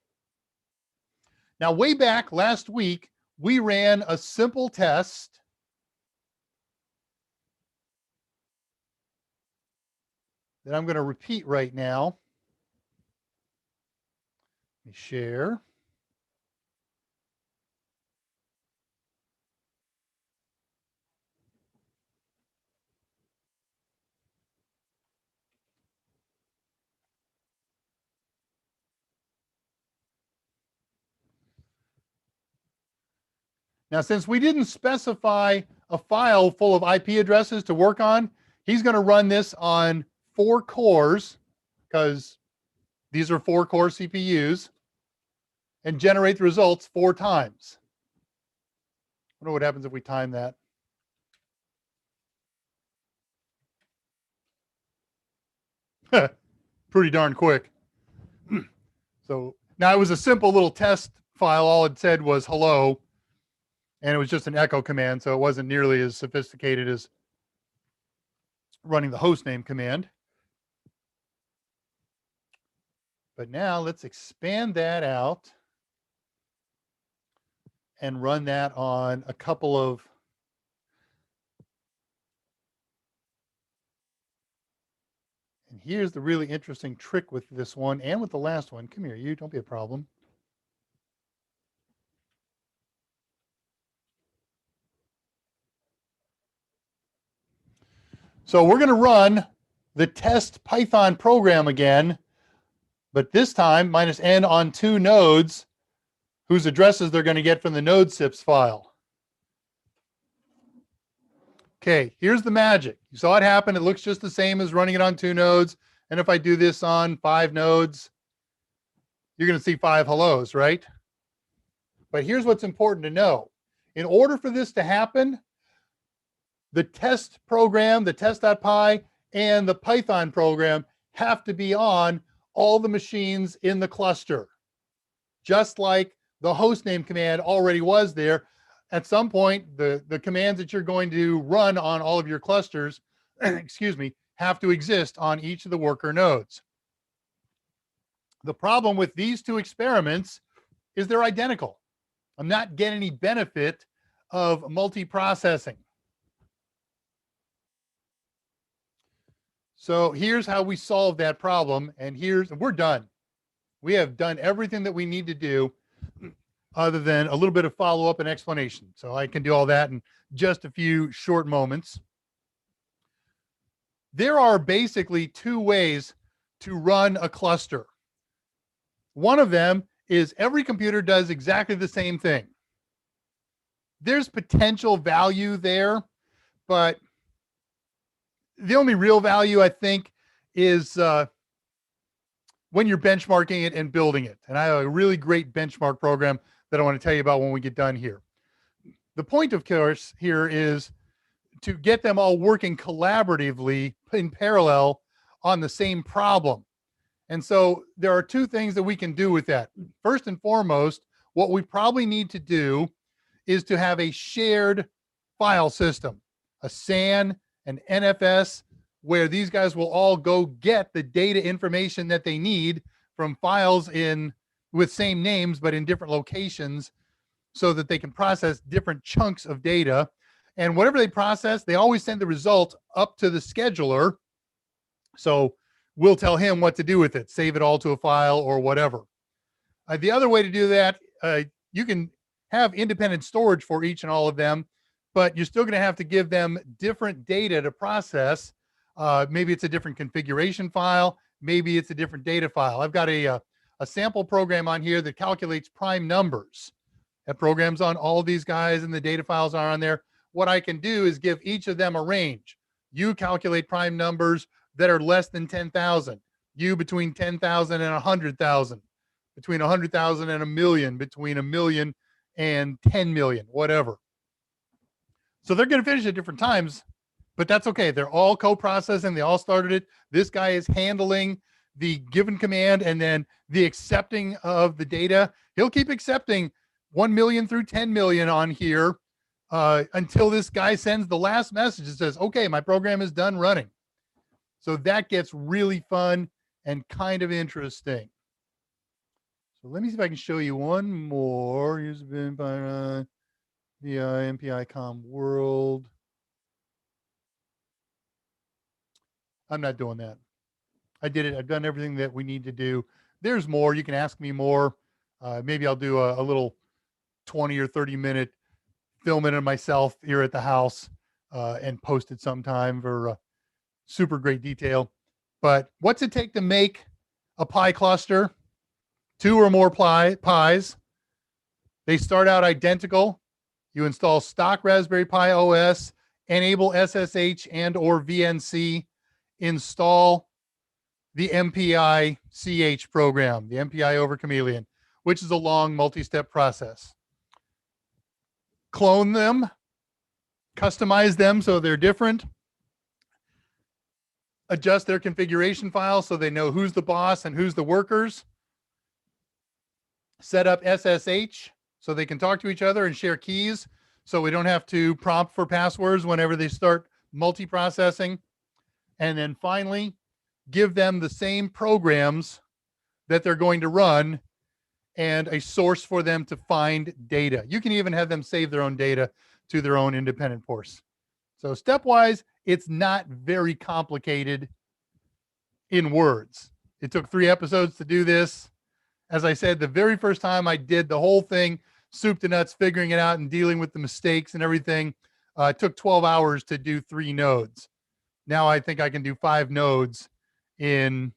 Now, way back last week, we ran a simple test that I'm going to repeat right now. Let me share. Now, since we didn't specify a file full of IP addresses to work on, he's going to run this on 4 cores because these are 4-core CPUs and generate the results 4 times. I wonder what happens if we time that. Pretty darn quick. So now it was a simple little test file. All it said was hello, and it was just an echo command, so it wasn't nearly as sophisticated as running the hostname command. But now let's expand that out and run that on a couple of and here's the really interesting trick with this one and with the last one. Come here, you don't be a problem. So we're going to run the test Python program again, but this time minus n on 2 nodes whose addresses they're going to get from the node sips file. Okay, here's the magic. You saw it happen. It looks just the same as running it on 2 nodes. And if I do this on 5 nodes, you're going to see 5 hellos, right? But here's what's important to know. In order for this to happen, the test program, the test.py, and the Python program have to be on all the machines in the cluster, just like the hostname command already was there. At some point, the commands that you're going to run on all of your clusters, excuse me, have to exist on each of the worker nodes. The problem with these 2 experiments is they're identical. I'm not getting any benefit of multiprocessing. So here's how we solve that problem, and we're done. We have done everything that we need to do other than a little bit of follow-up and explanation. So I can do all that in just a few short moments. There are basically 2 ways to run a cluster. One of them is every computer does exactly the same thing. There's potential value there, but the only real value, I think, is when you're benchmarking it and building it. And I have a really great benchmark program that I want to tell you about when we get done here. The point, of course, here is to get them all working collaboratively in parallel on the same problem. And so there are 2 things that we can do with that. First and foremost, what we probably need to do is to have a shared file system, a SAN, an NFS, where these guys will all go get the data information that they need from files with same names, but in different locations, so that they can process different chunks of data. And whatever they process, they always send the result up to the scheduler. So we'll tell him what to do with it, save it all to a file or whatever. The other way to do that, you can have independent storage for each and all of them, but you're still going to have to give them different data to process. Maybe it's a different configuration file. Maybe it's a different data file. I've got a sample program on here that calculates prime numbers. That program's on all these guys, and the data files are on there. What I can do is give each of them a range. You calculate prime numbers that are less than 10,000. You between 10,000 and 100,000. Between 100,000 and a million. Between a million and 10 million, whatever. So they're going to finish at different times, but that's okay. They're all co-processing. They all started it. This guy is handling the given command and then the accepting of the data. He'll keep accepting 1 million through 10 million on here until this guy sends the last message that says, okay, my program is done running. So that gets really fun and kind of interesting. So let me see if I can show you one more. Here's been by the MPI.com world. I'm not doing that. I did it. I've done everything that we need to do. There's more. You can ask me more. Maybe I'll do a little 20 or 30 minute filming of myself here at the house and post it sometime for super great detail. But what's it take to make a Pi cluster? 2 or more Pis. They start out identical. You install stock Raspberry Pi OS, enable SSH and or VNC, install the MPI CH program, the MPI over Chameleon, which is a long multi-step process. Clone them, customize them so they're different, adjust their configuration file so they know who's the boss and who's the workers, set up SSH so they can talk to each other and share keys so we don't have to prompt for passwords whenever they start multiprocessing. And then finally, give them the same programs that they're going to run and a source for them to find data. You can even have them save their own data to their own independent ports. So stepwise, it's not very complicated in words. It took 3 episodes to do this. As I said, the very first time I did the whole thing, soup to nuts, figuring it out and dealing with the mistakes and everything, it took 12 hours to do 3 nodes. Now I think I can do 5 nodes in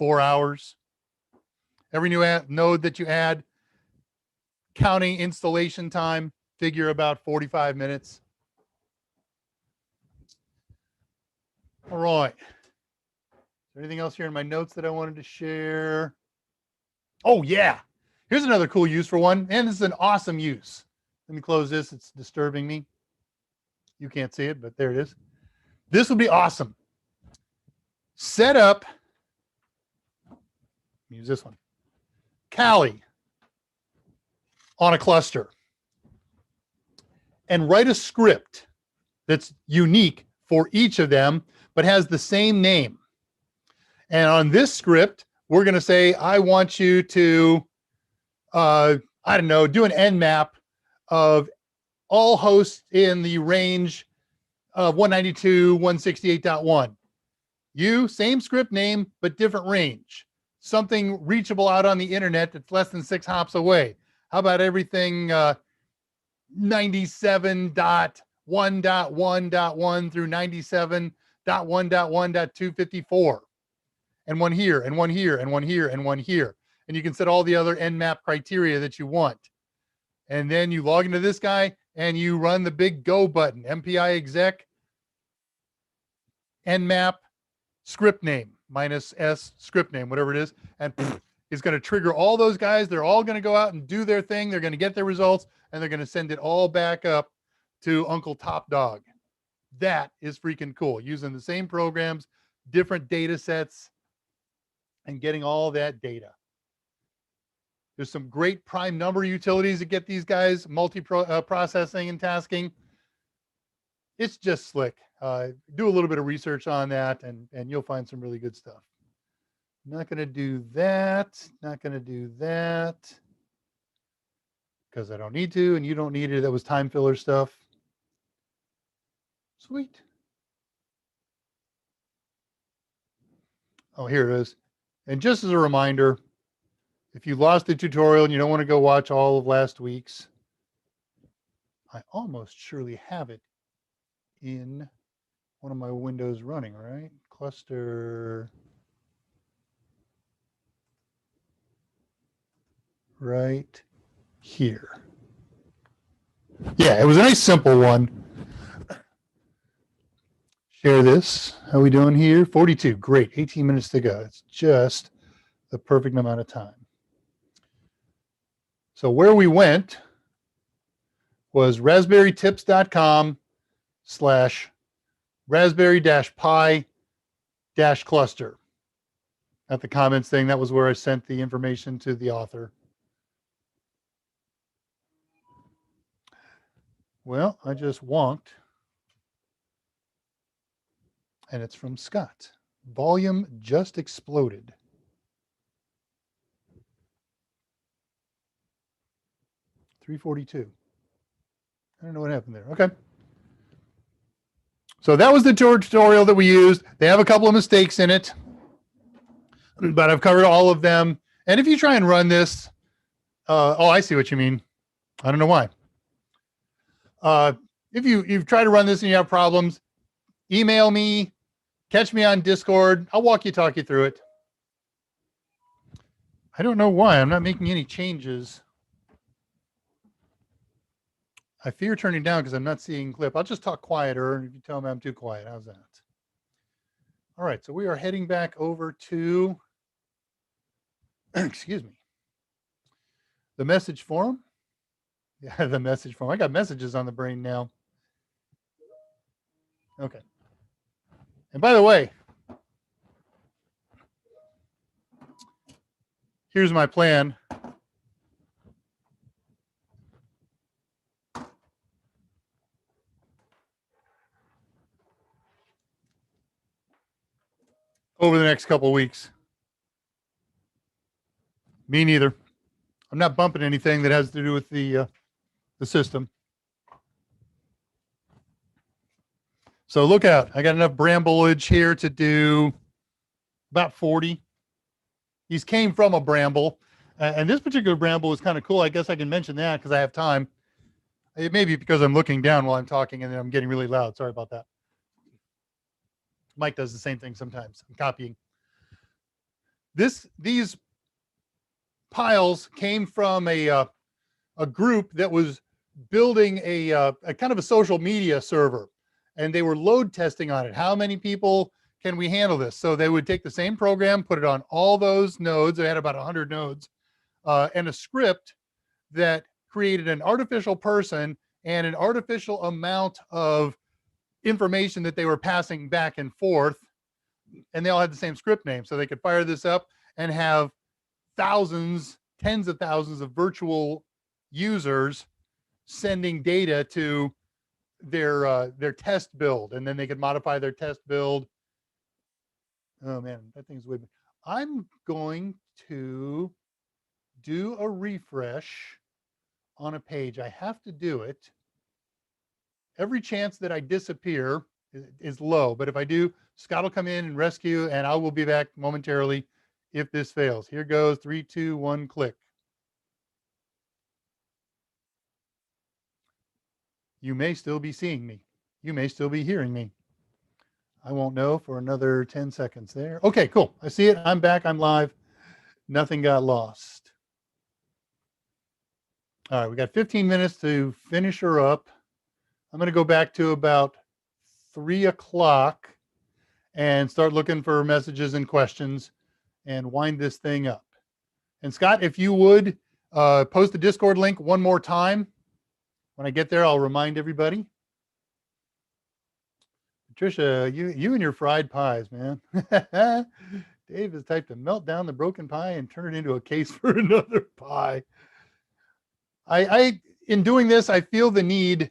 4 hours. Every new node that you add, counting installation time, figure about 45 minutes. All right. Is there anything else here in my notes that I wanted to share? Oh, yeah. Here's another cool use for one, and this is an awesome use. Let me close this. It's disturbing me. You can't see it, but there it is. This would be awesome. Set up, use this one, Kali on a cluster and write a script that's unique for each of them, but has the same name. And on this script, we're going to say, I want you to, I don't know, do an nmap of all hosts in the range of 192.168.1. You, same script name, but different range. Something reachable out on the internet that's less than 6 hops away. How about everything 97.1.1.1 through 97.1.1.254? And one here, and one here, and one here, and one here. And you can set all the other nmap criteria that you want. And then you log into this guy and you run the big go button, MPI exec, nmap, script name, -s script name, whatever it is. And it's going to trigger all those guys. They're all going to go out and do their thing. They're going to get their results and they're going to send it all back up to Uncle Top Dog. That is freaking cool. Using the same programs, different data sets, and getting all that data. There's some great prime number utilities that get these guys multi-processing and tasking. It's just slick. Do a little bit of research on that and you'll find some really good stuff. Not going to do that. Not going to do that because I don't need to and you don't need it. That was time filler stuff. Sweet. Oh, here it is. And just as a reminder, if you lost the tutorial and you don't want to go watch all of last week's, I almost surely have it in one of my windows running, right? Cluster right here. Yeah, it was a nice simple one. Share this. How are we doing here? 42. Great. 18 minutes to go. It's just the perfect amount of time. So where we went was raspberry-pi-cluster. At the comments thing, that was where I sent the information to the author. Well, I just wonked. And it's from Scott. Volume just exploded. $342. I don't know what happened there. Okay. So that was the tutorial that we used. They have a couple of mistakes in it, but I've covered all of them. And if you try and run this, oh, I see what you mean. I don't know why. If you've tried to run this and you have problems, email me, catch me on Discord. I'll talk you through it. I don't know why I'm not making any changes. I fear turning down because I'm not seeing clip. I'll just talk quieter if you tell me I'm too quiet. How's that? All right, so we are heading back over to, excuse me, the message forum. Yeah, the message forum. I got messages on the brain now. Okay. And by the way, here's my plan. Over the next couple of weeks. Me neither. I'm not bumping anything that has to do with the system. So look out. I got enough bramblage here to do about 40. These came from a bramble. And this particular bramble is kind of cool. I guess I can mention that because I have time. It may be because I'm looking down while I'm talking and then I'm getting really loud. Sorry about that. Mike does the same thing sometimes. I'm copying. These piles came from a group that was building a kind of a social media server, and they were load testing on it. How many people can we handle this? So they would take the same program, put it on all those nodes. They had about 100 nodes, and a script that created an artificial person and an artificial amount of information that they were passing back and forth. And they all had the same script name. So they could fire this up and have thousands, tens of thousands of virtual users sending data to their test build, and then they could modify their test build. Oh man, that thing's way. I'm going to do a refresh on a page. I have to do it. Every chance that I disappear is low, but if I do, Scott will come in and rescue, and I will be back momentarily if this fails. Here goes 3, 2, 1, click. You may still be seeing me. You may still be hearing me. I won't know for another 10 seconds there. Okay, cool. I see it. I'm back. I'm live. Nothing got lost. All right, we got 15 minutes to finish her up. I'm going to go back to about 3 o'clock and start looking for messages and questions and wind this thing up. And Scott, if you would post the Discord link one more time. When I get there, I'll remind everybody. Patricia, you and your fried pies, man. Dave has typed to melt down the broken pie and turn it into a case for another pie. I in doing this, I feel the need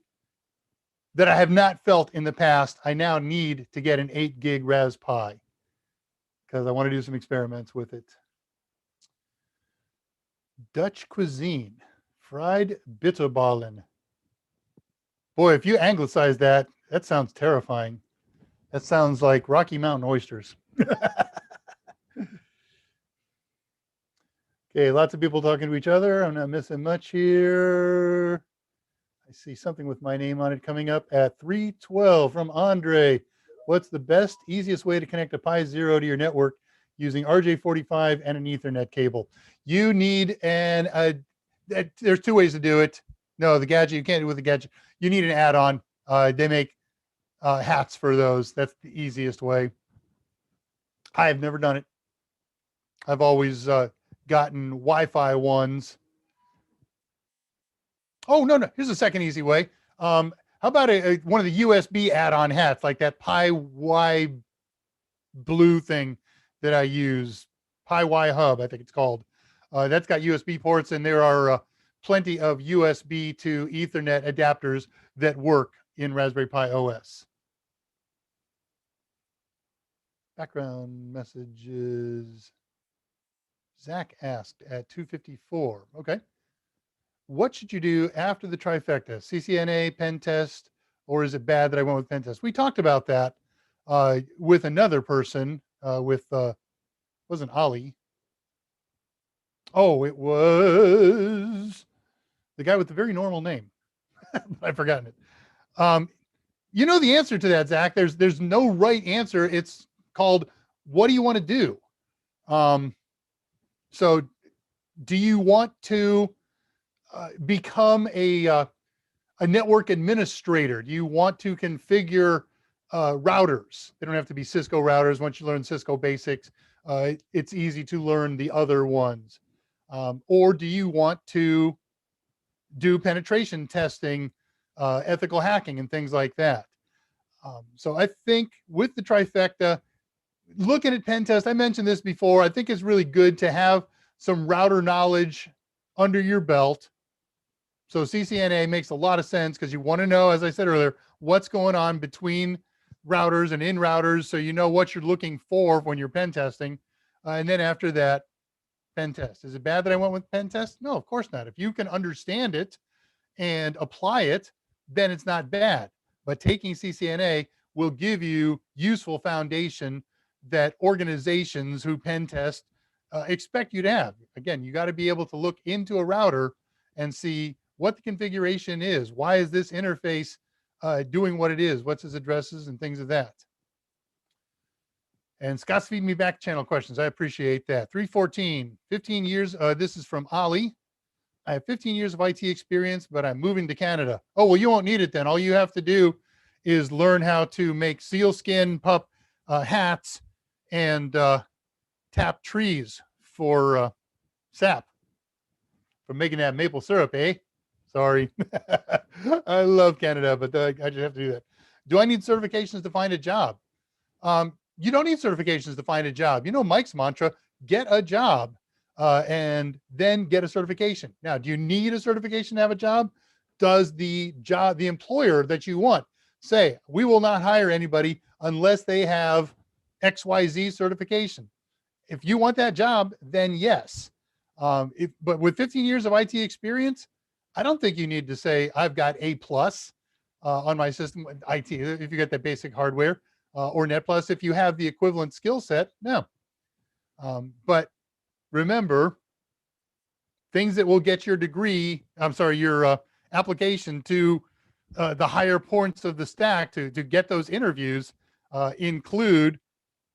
that I have not felt in the past. I now need to get an 8 gig Raspberry Pi because I want to do some experiments with it. Dutch cuisine, fried bitterballen. Boy, if you anglicize that, that sounds terrifying. That sounds like Rocky Mountain oysters. Okay, lots of people talking to each other. I'm not missing much here. I see something with my name on it coming up at 3:12 from Andre. What's the best, easiest way to connect a Pi Zero to your network using RJ45 and an Ethernet cable? You need there's 2 ways to do it. No, the gadget, you can't do it with the gadget. You need an add-on. They make hats for those. That's the easiest way. I have never done it. I've always gotten Wi-Fi ones. Oh, no. Here's a second easy way. How about one of the USB add-on hats, like that Pi Y blue thing that I use, Pi Y Hub, I think it's called. That's got USB ports, and there are plenty of USB to Ethernet adapters that work in Raspberry Pi OS. Background messages. Zach asked at 2:54. Okay. What should you do after the trifecta? CCNA, pen test, or is it bad that I went with pen test? We talked about that with another person, wasn't Ollie. Oh, it was the guy with the very normal name. I've forgotten it. You know the answer to that, Zach. There's no right answer. It's called, what do you want to do? So do you want to become a network administrator? Do you want to configure routers? They don't have to be Cisco routers. Once you learn Cisco basics, it's easy to learn the other ones. Or do you want to do penetration testing, ethical hacking, and things like that? So I think with the trifecta, looking at pen test, I mentioned this before, I think it's really good to have some router knowledge under your belt. So CCNA makes a lot of sense because you want to know, as I said earlier, what's going on between routers and in routers, so you know what you're looking for when you're pen testing. And then after that, pen test. Is it bad that I went with pen test? No, of course not. If you can understand it and apply it, then it's not bad. But taking CCNA will give you useful foundation that organizations who pen test expect you to have. Again, you got to be able to look into a router and see what the configuration is. Why is this interface doing what it is? What's its addresses and things of that? And Scott's feeding me back channel questions. I appreciate that. 314, 15 years. This is from Ali. I have 15 years of IT experience, but I'm moving to Canada. Oh, well, you won't need it then. All you have to do is learn how to make sealskin pup hats and tap trees for sap from making that maple syrup, eh? Sorry. I love Canada, but I just have to do that. Do I need certifications to find a job? You don't need certifications to find a job. You know Mike's mantra, get a job and then get a certification. Now, do you need a certification to have a job? Does the employer that you want say, we will not hire anybody unless they have XYZ certification? If you want that job, then yes. But with 15 years of IT experience, I don't think you need to say, I've got A+ on my system, IT, if you get that basic hardware. Or Net Plus, if you have the equivalent skill set, no. But remember, things that will get your degree, your application to the higher points of the stack to get those interviews include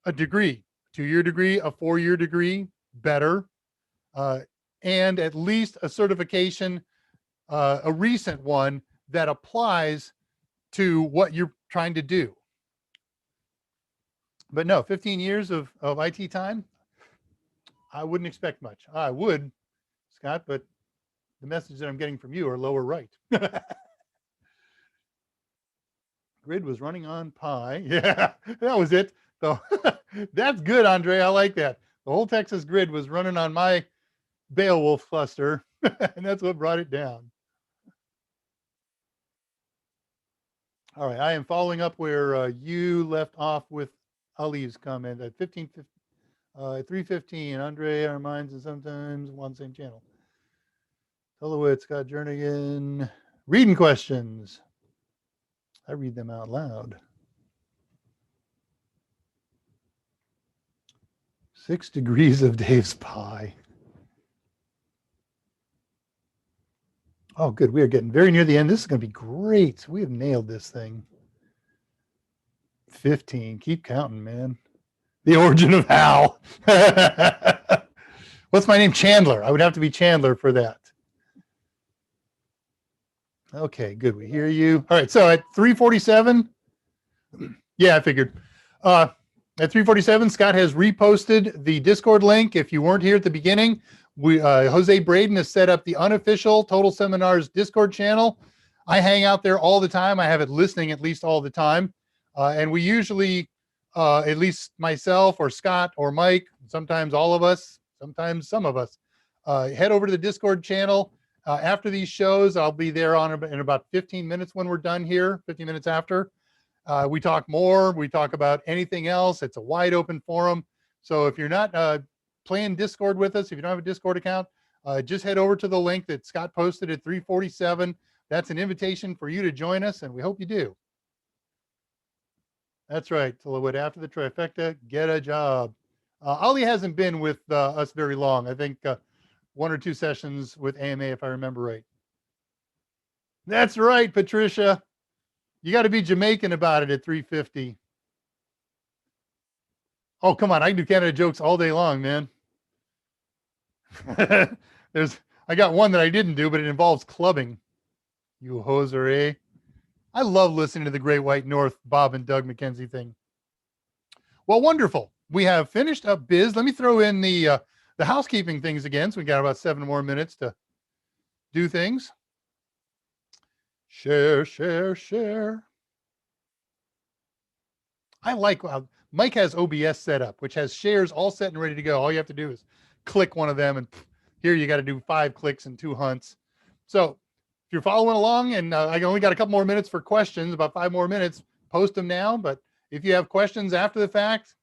a degree, 2-year degree, a 4-year degree, better, and at least a certification, a recent one that applies to what you're trying to do. But no, 15 years of IT time, I wouldn't expect much. I would, Scott, but the message that I'm getting from you are lower right. Grid was running on Pi. Yeah, that was it. So that's good, Andre. I like that. The whole Texas grid was running on my Beowulf cluster, and that's what brought it down. All right, I am following up where you left off with Ali's comment at 3:15. Andre, our minds are sometimes on the same channel. Tolowitz, Scott Jernigan, reading questions. I read them out loud. 6 degrees of Dave's pie. Oh, good. We are getting very near the end. This is going to be great. We have nailed this thing. 15. Keep counting, man. The origin of Hal. What's my name? Chandler. I would have to be Chandler for that. Okay, good. We hear you. All right. So at 3:47, yeah, I figured. At 3:47, Scott has reposted the Discord link. If you weren't here at the beginning, Jose Braden has set up the unofficial Total Seminars Discord channel. I hang out there all the time. I have it listening at least all the time. And we usually, at least myself or Scott or Mike, sometimes all of us, sometimes some of us, head over to the Discord channel. After these shows, I'll be there in about 15 minutes when we're done here, 15 minutes after. We talk more. We talk about anything else. It's a wide open forum. So if you're not playing Discord with us, if you don't have a Discord account, just head over to the link that Scott posted at 3:47. That's an invitation for you to join us, and we hope you do. That's right. Tillowit, after the trifecta, get a job. Ali hasn't been with us very long. I think 1 or 2 sessions with AMA, if I remember right. That's right, Patricia. You got to be Jamaican about it at 3:50. Oh, come on. I can do Canada jokes all day long, man. I got one that I didn't do, but it involves clubbing. You hoser, eh? I love listening to the Great White North, Bob and Doug McKenzie thing. Well, wonderful. We have finished up biz. Let me throw in the housekeeping things again. So we got about 7 more minutes to do things. Share, share, share. I like Mike has OBS set up, which has shares all set and ready to go. All you have to do is click one of them, and here you got to do 5 clicks and 2 hunts. So if you're following along, and I only got a couple more minutes for questions, about 5 more minutes, post them now. But if you have questions after the fact,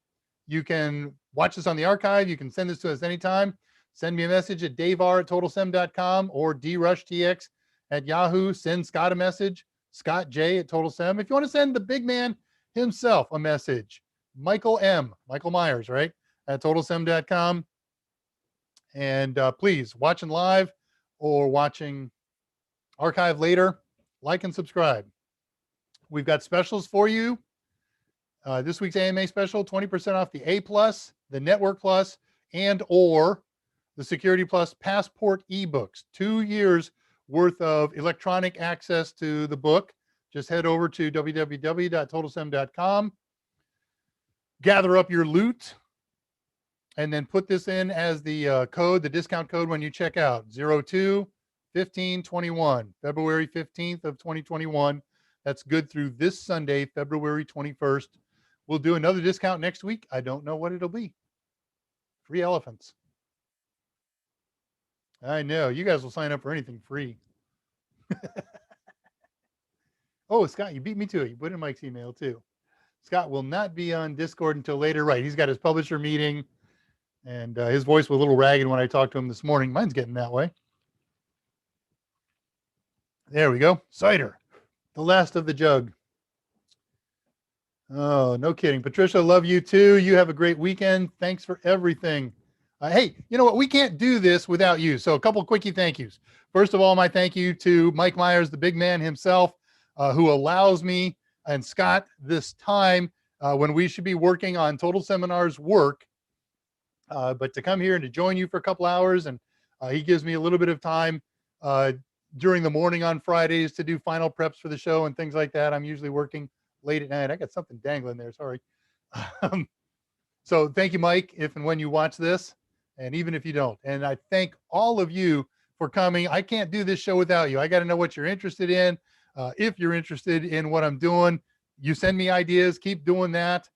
you can watch this on the archive. You can send this to us anytime. Send me a message at daver@totalsem.com or drushtx at Yahoo. Send Scott a message, Scott J at TotalSem. If you want to send the big man himself a message, Michael Meyers, right, at TotalSem.com. And please, watching live or watching archive later, like and subscribe. We've got specials for you. This week's AMA special, 20% off the A Plus, the Network Plus, and or the Security Plus Passport ebooks. 2 years worth of electronic access to the book. Just head over to www.totalsem.com, gather up your loot, and then put this in as the code, the discount code when you check out, 02-1521, February 15th of 2021. That's good through this Sunday, February 21st. We'll do another discount next week. I don't know what it'll be. Free elephants. I know. You guys will sign up for anything free. Oh, Scott, you beat me to it. You put in Mike's email too. Scott will not be on Discord until later. Right. He's got his publisher meeting, and his voice was a little ragged when I talked to him this morning. Mine's getting that way. There we go. Cider, the last of the jug. Oh, no kidding. Patricia, love you too. You have a great weekend. Thanks for everything. Hey, you know what? We can't do this without you. So a couple quickie thank yous. First of all, my thank you to Mike Meyers, the big man himself, who allows me and Scott this time when we should be working on Total Seminars work, but to come here and to join you for a couple hours. And he gives me a little bit of time during the morning on Fridays to do final preps for the show and things like that. I'm usually working late at night. I got something dangling there. Sorry. So thank you, Mike, if and when you watch this, and even if you don't. And I thank all of you for coming. I can't do this show without you. I got to know what you're interested in. If you're interested in what I'm doing, you send me ideas. Keep doing that.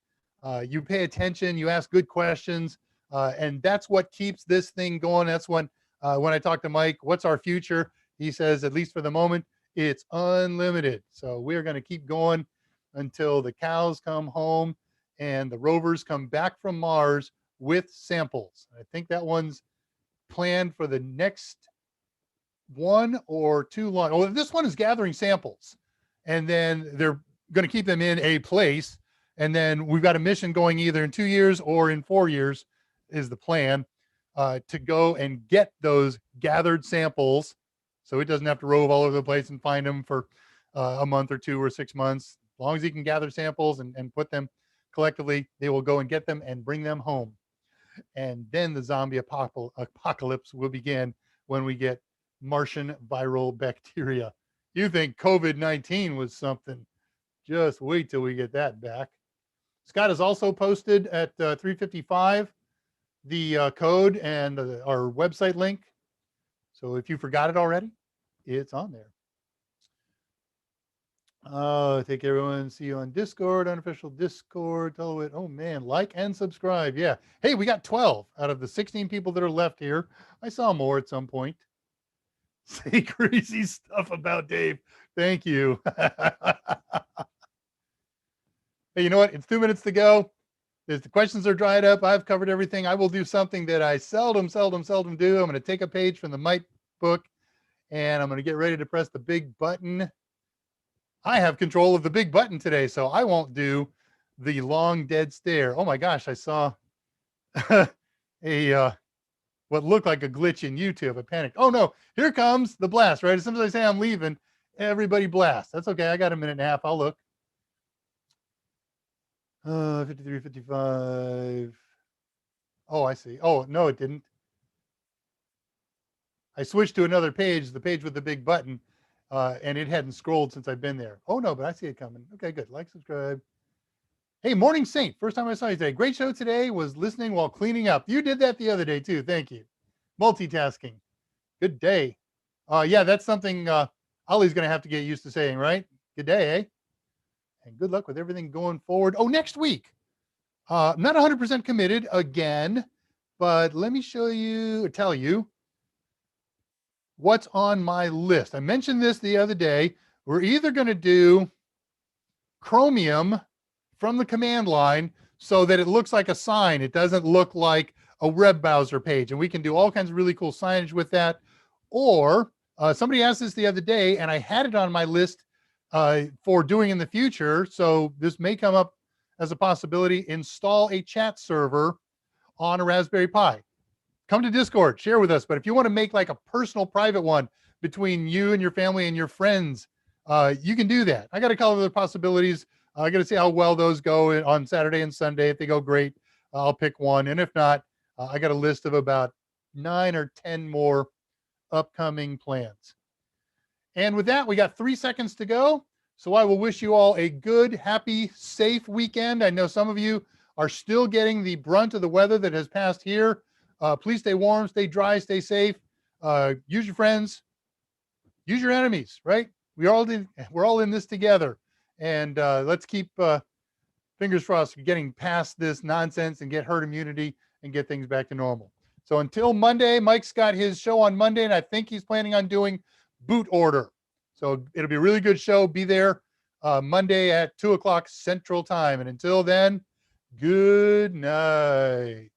You pay attention. You ask good questions. And that's what keeps this thing going. That's when I talk to Mike, what's our future? He says, at least for the moment, it's unlimited. So we're going to keep going until the cows come home and the rovers come back from Mars with samples. I think that one's planned for the next 1 or 2 launch. Oh, this one is gathering samples, and then they're going to keep them in a place. And then we've got a mission going either in 2 years or in 4 years is the plan, to go and get those gathered samples. So it doesn't have to rove all over the place and find them for a month or 2 or 6 months. As long as he can gather samples and put them collectively, they will go and get them and bring them home. And then the zombie apocalypse will begin when we get Martian viral bacteria. You think COVID-19 was something. Just wait till we get that back. Scott has also posted at 3:55 the code and our website link. So if you forgot it already, it's on there. Take everyone. See you on Discord, unofficial Discord. Tell it. Oh man, like and subscribe. Yeah. Hey, we got 12 out of the 16 people that are left here. I saw more at some point. Say crazy stuff about Dave. Thank you. Hey, you know what? It's 2 minutes to go. The questions are dried up. I've covered everything. I will do something that I seldom do. I'm going to take a page from the Mike book, and I'm going to get ready to press the big button. I have control of the big button today, so I won't do the long dead stare. Oh my gosh, I saw a what looked like a glitch in YouTube. I panicked. Oh no, here comes the blast, right? As soon as I say I'm leaving, everybody blasts. That's okay. I got a minute and a half. I'll look. 53, 55. Oh, I see. Oh, no, it didn't. I switched to another page, the page with the big button, and it hadn't scrolled since I've been there. Oh, no, but I see it coming. Okay, good. Like, subscribe. Hey, Morning Saint. First time I saw you today. Great show today. Was listening while cleaning up. You did that the other day, too. Thank you. Multitasking. Good day. Yeah, that's something Ollie's going to have to get used to saying, right? Good day, eh? And good luck with everything going forward. Oh, next week. I'm not 100% committed again, but let me show you, or tell you what's on my list. I mentioned this the other day. We're either going to do Chromium from the command line so that it looks like a sign. It doesn't look like a web browser page. And we can do all kinds of really cool signage with that. Or somebody asked this the other day, and I had it on my list for doing in the future. So this may come up as a possibility. Install a chat server on a Raspberry Pi. Come to Discord, share with us. But if you want to make like a personal private one between you and your family and your friends, you can do that. I got a couple of other possibilities. I got to see how well those go on Saturday and Sunday. If they go great, I'll pick one. And if not, I got a list of about 9 or 10 more upcoming plans. And with that, we got 3 seconds to go. So I will wish you all a good, happy, safe weekend. I know some of you are still getting the brunt of the weather that has passed here. Please stay warm, stay dry, stay safe. Use your friends, use your enemies, right? We're all in this together. And let's keep fingers crossed getting past this nonsense and get herd immunity and get things back to normal. So until Monday, Mike's got his show on Monday, and I think he's planning on doing Boot Order. So it'll be a really good show. Be there Monday at 2 o'clock Central Time. And until then, good night.